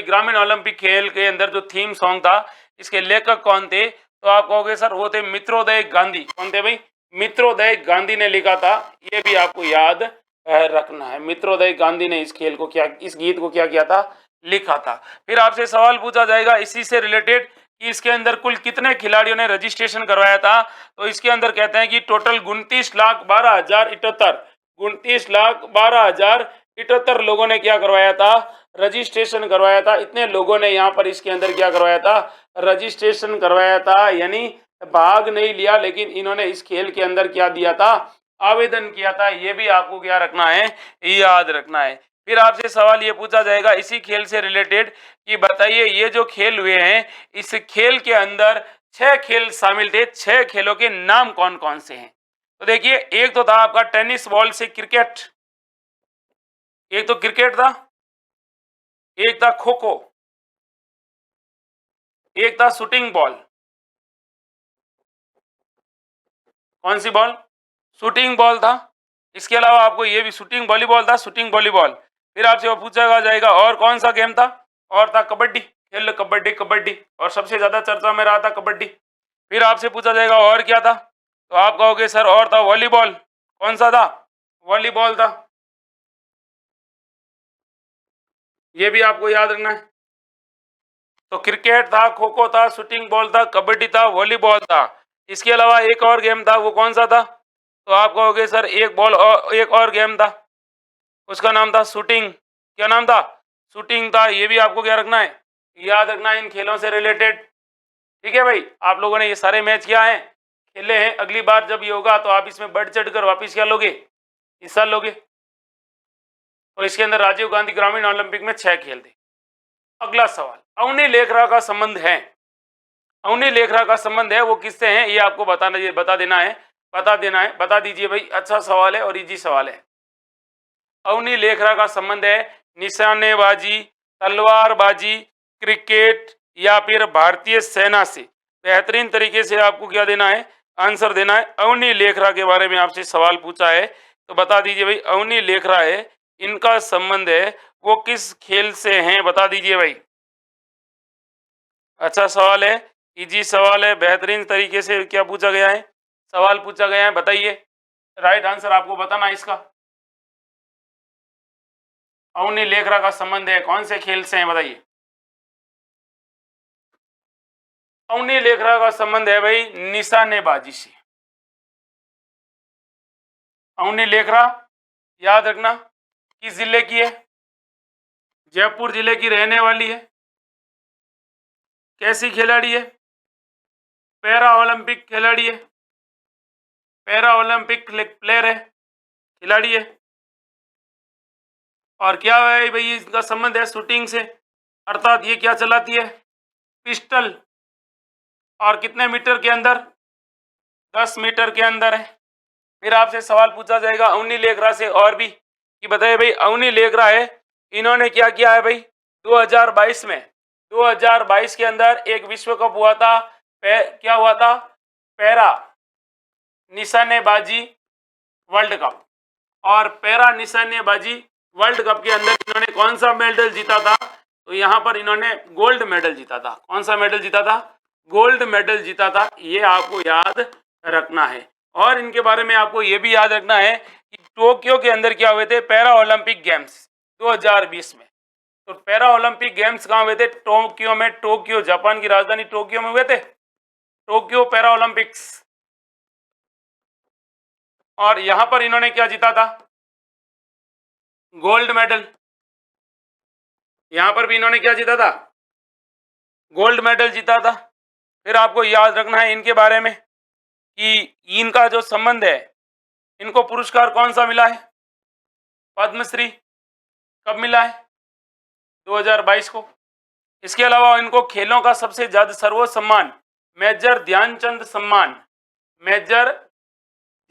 ग्रामीण ओलंपिक खेल के अंदर जो थीम सॉन्ग था, इसके लेखक कौन थे? तो आप कहोगे सर वो थे मित्रोदय गांधी। कौन थे भाई? मित्रोदय गांधी ने लिखा था। ये भी आपको याद रखना है, मित्रोदय गांधी ने इस खेल को क्या, इस गीत को क्या किया था? लिखा था। फिर आपसे सवाल पूछा जाएगा इसी से रिलेटेड कि इसके अंदर कुल कितने खिलाड़ियों ने रजिस्ट्रेशन करवाया था? तो इसके अंदर कहते हैं कि टोटल 29,12,078, 29,12,078 लोगों ने क्या करवाया था? रजिस्ट्रेशन करवाया था। इतने लोगों ने यहाँ पर इसके अंदर क्या करवाया था? रजिस्ट्रेशन करवाया था। यानी भाग नहीं लिया, लेकिन इन्होंने इस खेल के अंदर क्या दिया था? आवेदन किया था। ये भी आपको क्या रखना है? याद रखना है। फिर आपसे सवाल ये पूछा जाएगा इसी खेल से रिलेटेड कि बताइए ये जो खेल हुए हैं, इस खेल के अंदर 6 खेल शामिल थे। 6 खेलों के नाम कौन कौन से हैं? तो देखिए, एक तो था आपका टेनिस बॉल से क्रिकेट, एक तो क्रिकेट था, एक था खो खो, एक था शूटिंग बॉल। कौन सी बॉल? शूटिंग बॉल था। इसके अलावा आपको ये भी शूटिंग वॉलीबॉल था, शूटिंग वॉलीबॉल। फिर आपसे वो पूछा जाएगा और कौन सा गेम था? और था कबड्डी, खेल कबड्डी, कबड्डी, और सबसे ज्यादा चर्चा में रहा था कबड्डी। फिर आपसे पूछा जाएगा और क्या था? तो आप कहोगे सर और था वॉलीबॉल। कौन सा था? वॉलीबॉल था। ये भी आपको याद रखना है। तो क्रिकेट था, खो खो था, शूटिंग बॉल था, कबड्डी था, वॉलीबॉल था। इसके अलावा एक और गेम था, वो कौन सा था? तो आप कहोगे सर एक बॉल और एक और गेम था, उसका नाम था शूटिंग। क्या नाम था? शूटिंग था। ये भी आपको क्या रखना है, याद रखना है इन खेलों से रिलेटेड। ठीक है भाई, आप लोगों ने ये सारे मैच किया है, खेले हैं। अगली बार जब ये होगा तो आप इसमें बढ़ चढ़ कर वापिस क्या लोगे, हिस्सा लोगे। तो इसके अंदर राजीव गांधी ग्रामीण ओलंपिक में 6 खेल थे। अगला सवाल, अवनी लेखरा का संबंध है। अवनी लेखरा का संबंध है वो किससे है, ये आपको बता देना है, बता दीजिए भाई। अच्छा सवाल है और इजी सवाल है। अवनी लेखरा का संबंध है निशानेबाजी, तलवारबाजी, क्रिकेट या फिर भारतीय सेना से। बेहतरीन तरीके से आपको क्या देना है, आंसर देना है। अवनी लेखरा के बारे में आपसे सवाल पूछा है तो बता दीजिए भाई। अवनी लेखरा है, इनका संबंध है वो किस खेल से हैं, बता दीजिए भाई। अच्छा सवाल है, इजी सवाल है, बेहतरीन तरीके से क्या पूछा गया है, सवाल पूछा गया है, बताइए। राइट आंसर आपको बताना है इसका। अवनी लेखरा का संबंध है कौन से खेल से है, बताइए। अवनी लेखरा का संबंध है भाई निशानेबाजी से। अवनी लेखरा याद रखना किस जिले की है, जयपुर जिले की रहने वाली है। कैसी खिलाड़ी है, पैरा ओलंपिक खिलाड़ी है, पैरा ओलंपिक प्लेयर है, खिलाड़ी है। और क्या है भाई इसका संबंध है शूटिंग से, अर्थात ये क्या चलाती है, पिस्टल। और कितने मीटर के अंदर, 10 मीटर के अंदर है। फिर आपसे सवाल पूछा जाएगा अवनी लेखरा से और भी कि बताइए भाई अवनी लेखरा है, इन्होंने क्या किया है भाई 2022 में, 2022 के अंदर एक विश्व कप हुआ था। क्या हुआ था, पैरा निशानेबाजी वर्ल्ड कप। और पैरा निशानेबाजी वर्ल्ड कप के अंदर इन्होंने कौन सा मेडल जीता था, तो यहाँ पर इन्होंने गोल्ड मेडल जीता था। कौन सा मेडल जीता था, गोल्ड मेडल जीता था। ये आपको याद रखना है। और इनके बारे में आपको ये भी याद रखना है कि टोक्यो के अंदर क्या हुए थे, पैरा ओलंपिक गेम्स 2020 में। तो पैरा ओलंपिक गेम्स कहाँ हुए थे, टोक्यो में। टोक्यो जापान की राजधानी टोक्यो में हुए थे, टोक्यो पैरा ओलंपिक्स। और यहां पर इन्होंने क्या जीता था, गोल्ड मेडल। यहां पर भी इन्होंने क्या जीता था, गोल्ड मेडल जीता था। फिर आपको याद रखना है इनके बारे में कि इनका जो संबंध है, इनको पुरस्कार कौन सा मिला है, पद्मश्री। कब मिला है, 2022 को। इसके अलावा इनको खेलों का सबसे ज्यादा सर्वोच्च सम्मान मेजर ध्यानचंद सम्मान, मेजर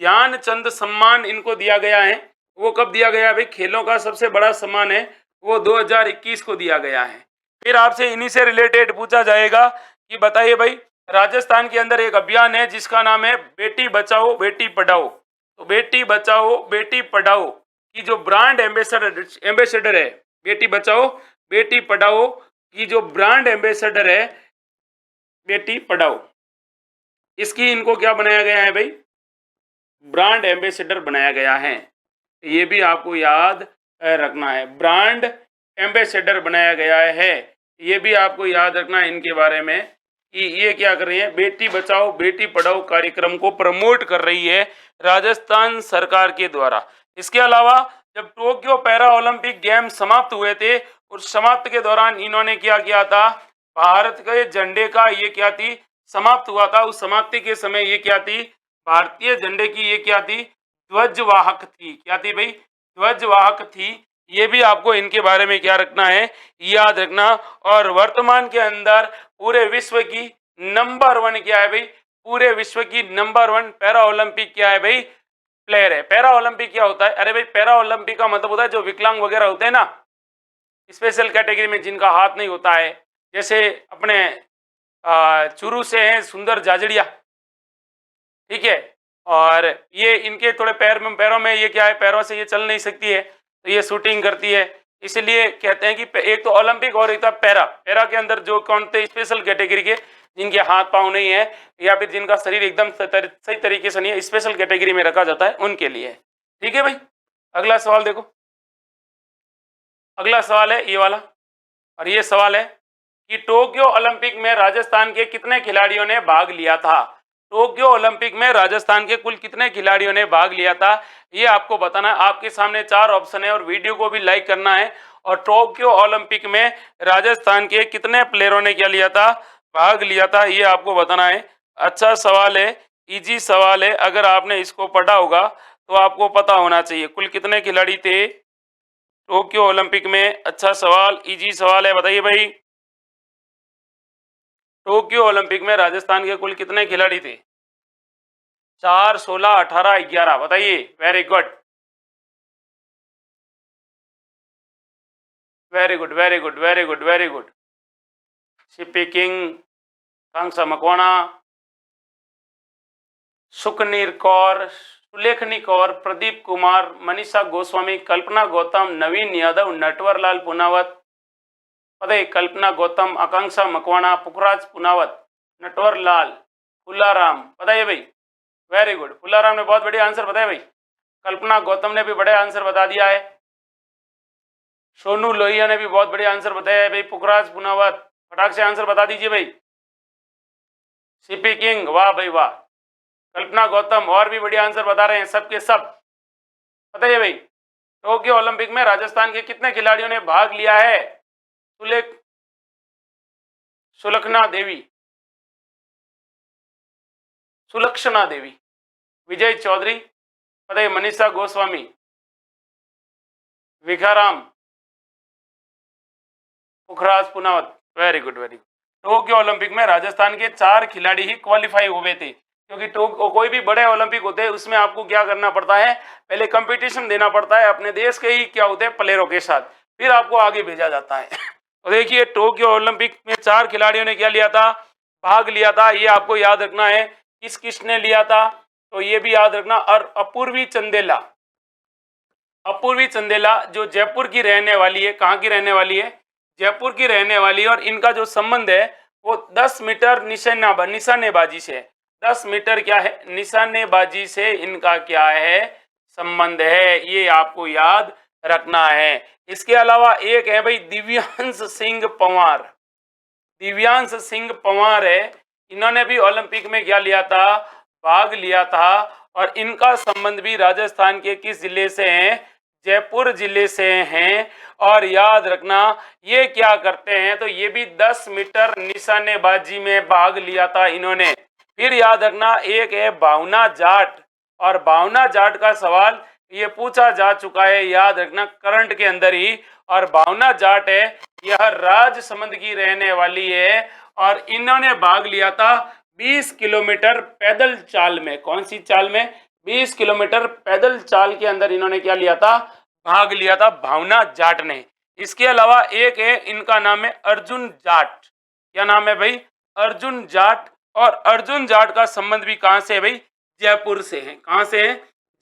ध्यानचंद सम्मान इनको दिया गया है। वो कब दिया गया भाई, खेलों का सबसे बड़ा सम्मान है वो 2021 को दिया गया है। फिर आपसे इन्हीं से रिलेटेड पूछा जाएगा कि बताइए भाई राजस्थान के अंदर एक अभियान है जिसका नाम है बेटी बचाओ बेटी पढ़ाओ। तो बेटी बचाओ बेटी पढ़ाओ की जो ब्रांड एम्बेसडर है, बेटी बचाओ बेटी पढ़ाओ की जो ब्रांड एम्बेसडर है बेटी पढ़ाओ, इसकी इनको क्या बनाया गया है भाई, ब्रांड एम्बेसडर बनाया गया है। ये भी आपको याद रखना है, ब्रांड एम्बेसडर बनाया गया है। ये भी आपको याद रखना है इनके बारे में कि ये क्या कर रही है, बेटी बचाओ बेटी पढ़ाओ कार्यक्रम को प्रमोट कर रही है राजस्थान सरकार के द्वारा। इसके अलावा जब टोक्यो पैरा ओलंपिक गेम समाप्त हुए थे, उस समाप्त के दौरान इन्होंने क्या किया था, भारत के झंडे का ये क्या थी, समाप्त हुआ था। उस समाप्ति के समय ये क्या थी, भारतीय झंडे की ये क्या थी, ध्वजवाहक थी। क्या थी भाई, ध्वजवाहक थी। ये भी आपको इनके बारे में क्या रखना है, याद रखना। और वर्तमान के अंदर पूरे विश्व की नंबर 1 क्या है भाई, पूरे विश्व की नंबर 1 पैरा ओलंपिक क्या है भाई, प्लेयर है। पैरा ओलंपिक क्या होता है, अरे भाई पैरा ओलंपिक का मतलब होता है जो विकलांग वगैरह होते हैं ना, स्पेशल कैटेगरी में जिनका हाथ नहीं होता है, जैसे अपने चुरू से हैं सुंदर जाजड़िया, ठीक है। और ये इनके थोड़े पैरों में ये क्या है, पैरों से ये चल नहीं सकती है, तो ये शूटिंग करती है। इसलिए कहते हैं कि एक तो ओलंपिक और एक था पैरा। पैरा के अंदर जो कौन थे, स्पेशल कैटेगरी के, जिनके हाथ पांव नहीं है या फिर जिनका शरीर एकदम सही तरीके से नहीं है, स्पेशल कैटेगरी में रखा जाता है उनके लिए। ठीक है भाई, अगला सवाल देखो। अगला सवाल है ये वाला, और ये सवाल है कि टोक्यो ओलंपिक में राजस्थान के कितने खिलाड़ियों ने भाग लिया था। टोक्यो ओलंपिक में राजस्थान के कुल कितने खिलाड़ियों ने भाग लिया था, ये आपको बताना है। आपके सामने 4 ऑप्शन है और वीडियो को भी लाइक करना है। और टोक्यो ओलंपिक में राजस्थान के कितने प्लेयरों ने क्या लिया था, भाग लिया था, ये आपको बताना है। अच्छा सवाल है, इजी सवाल है, अगर आपने इसको पढ़ा होगा तो आपको पता होना चाहिए कुल कितने खिलाड़ी थे टोक्यो ओलंपिक में। अच्छा सवाल, इजी सवाल है, बताइए भाई। टोक्यो ओलंपिक में राजस्थान के कुल कितने खिलाड़ी थे? 4, 16, 18, 11, बताइए। Very good, very good, very good, very good, very good. CP King, Kansa Makwana, सुखनीर Kaur, सुलेखनी Kaur, Pradeep Kumar, Manisha Goswami, कल्पना गौतम, नवीन यादव, नटवर लाल पुनावत, पता कल्पना गौतम, आकांक्षा मकवाना, पुखराज पुनावत, नटवर लाल, फुल्लाराम, बताइए भाई। वेरी गुड, फुल्लाराम ने बहुत बढ़िया आंसर बताया भाई। कल्पना गौतम ने भी बड़े आंसर बता दिया है। सोनू लोहिया ने भी बहुत बढ़िया आंसर बताया है भाई। पुखराज पुनावत, फटाक से आंसर बता दीजिए भाई। सीपी किंग, वाह भाई वाह। कल्पना गौतम और भी बढ़िया आंसर बता रहे हैं सबके सब। बताइए भाई, टोक्यो ओलंपिक में राजस्थान के कितने खिलाड़ियों ने भाग लिया है? सुलक्षणा देवी, सुलक्षणा देवी, विजय चौधरी, बताइए। Manisha Goswami, Vikharam, Pukhraj Punawat, very good, very good. Tokyo Olympic में राजस्थान के 4 खिलाड़ी ही क्वालिफाई हुए थे, क्योंकि कोई भी बड़े ओलंपिक होते हैं उसमें आपको क्या करना पड़ता है, पहले कंपटीशन देना पड़ता है अपने देश के ही क्या होते हैं प्लेयरों के साथ, फिर आपको आगे भेजा जाता है। तो देखिए टोक्यो ओलंपिक में 4 खिलाड़ियों ने क्या लिया था, भाग लिया था, ये आपको याद रखना है। किस किसने लिया था, तो ये भी याद रखना। और अपूर्वी चंदेला, अपूर्वी चंदेला जो जयपुर की रहने वाली है, कहाँ की रहने वाली है, जयपुर की रहने वाली है। और इनका जो संबंध है वो 10 मीटर निशानेबाजी से, 10 मीटर क्या है, निशानेबाजी से इनका क्या है, संबंध है, ये आपको याद रखना है। इसके अलावा एक है भाई दिव्यांश सिंह पंवार, दिव्यांश सिंह पंवार है, इन्होंने भी ओलंपिक में क्या लिया था, भाग लिया था। और इनका संबंध भी राजस्थान के किस जिले से है, जयपुर जिले से हैं। और याद रखना ये क्या करते हैं, तो ये भी 10 मीटर निशानेबाजी में भाग लिया था इन्होंने। फिर याद रखना एक है भावना जाट, और भावना जाट का सवाल ये पूछा जा चुका है, याद रखना करंट के अंदर ही। और भावना जाट है, यह राजसमंद की रहने वाली है, और इन्होंने भाग लिया था 20 किलोमीटर पैदल चाल में। कौन सी चाल में, 20 किलोमीटर पैदल चाल के अंदर इन्होंने क्या लिया था, भाग लिया था भावना जाट ने। इसके अलावा एक है, इनका नाम है अर्जुन जाट, क्या नाम है भाई, अर्जुन जाट। और अर्जुन जाट का संबंध भी कहां से है भाई, जयपुर से है। कहां से है,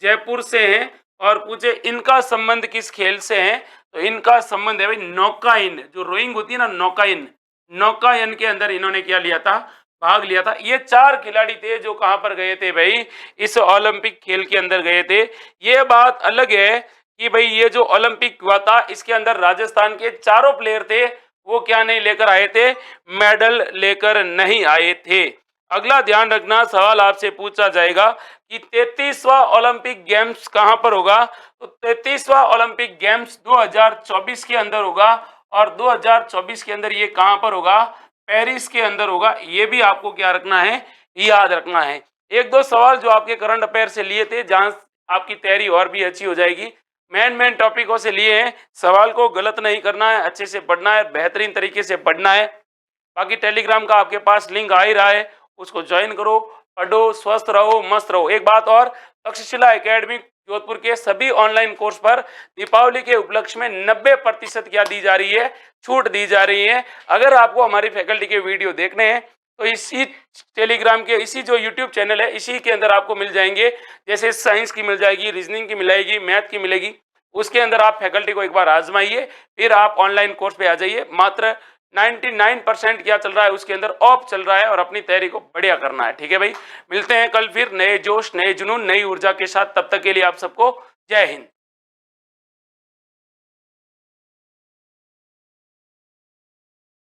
जयपुर से है। और पूछे इनका संबंध किस खेल से है, तो इनका संबंध है भाई नौकायन, जो रोइंग होती है ना, नौकायन, नौकायन के अंदर इन्होंने क्या लिया था, भाग लिया था। ये 4 खिलाड़ी थे जो कहां पर गए थे भाई, इस ओलंपिक खेल के अंदर गए थे। ये बात अलग है कि भाई ये जो ओलंपिक हुआ था इसके अंदर राजस्थान के चारों प्लेयर थे, वो क्या नहीं लेकर आए थे, मेडल लेकर नहीं आए थे। अगला ध्यान रखना, सवाल आपसे पूछा जाएगा कि 33वां ओलंपिक गेम्स कहां पर होगा, तो 33वां ओलंपिक गेम्स 2024 के अंदर होगा। और 2024 के अंदर ये कहां पर होगा, पेरिस के अंदर होगा। ये भी आपको क्या रखना है, याद रखना है। एक दो सवाल जो आपके करंट अफेयर से लिए थे, जहां आपकी तैयारी और भी अच्छी हो जाएगी। मेन टॉपिकों से लिए हैं, सवाल को गलत नहीं करना है, अच्छे से पढ़ना है, बेहतरीन तरीके से पढ़ना है। बाकी टेलीग्राम का आपके पास लिंक आ ही रहा है, उसको ज्वाइन करो, पढ़ो, स्वस्थ रहो, मस्त रहो। एक बात और, तक्षशिला एकेडमी जोधपुर के सभी ऑनलाइन कोर्स पर दीपावली के उपलक्ष्य में 90% क्या दी जा रही है, छूट दी जा रही है। अगर आपको हमारी फैकल्टी के वीडियो देखने हैं तो इसी टेलीग्राम के, इसी जो यूट्यूब चैनल है, इसी के अंदर आपको मिल जाएंगे। जैसे साइंस की मिल जाएगी, रीजनिंग की मिलेगी, मैथ की मिलेगी, उसके अंदर आप फैकल्टी को एक बार आजमाइए, फिर आप ऑनलाइन कोर्स पे आ जाइए। मात्र 99% क्या चल रहा है, उसके अंदर ऑफ चल रहा है, और अपनी तैयारी को बढ़िया करना है। ठीक है भाई, मिलते हैं कल फिर नए जोश, नए जुनून, नई ऊर्जा के साथ। तब तक के लिए आप सबको जय हिंद।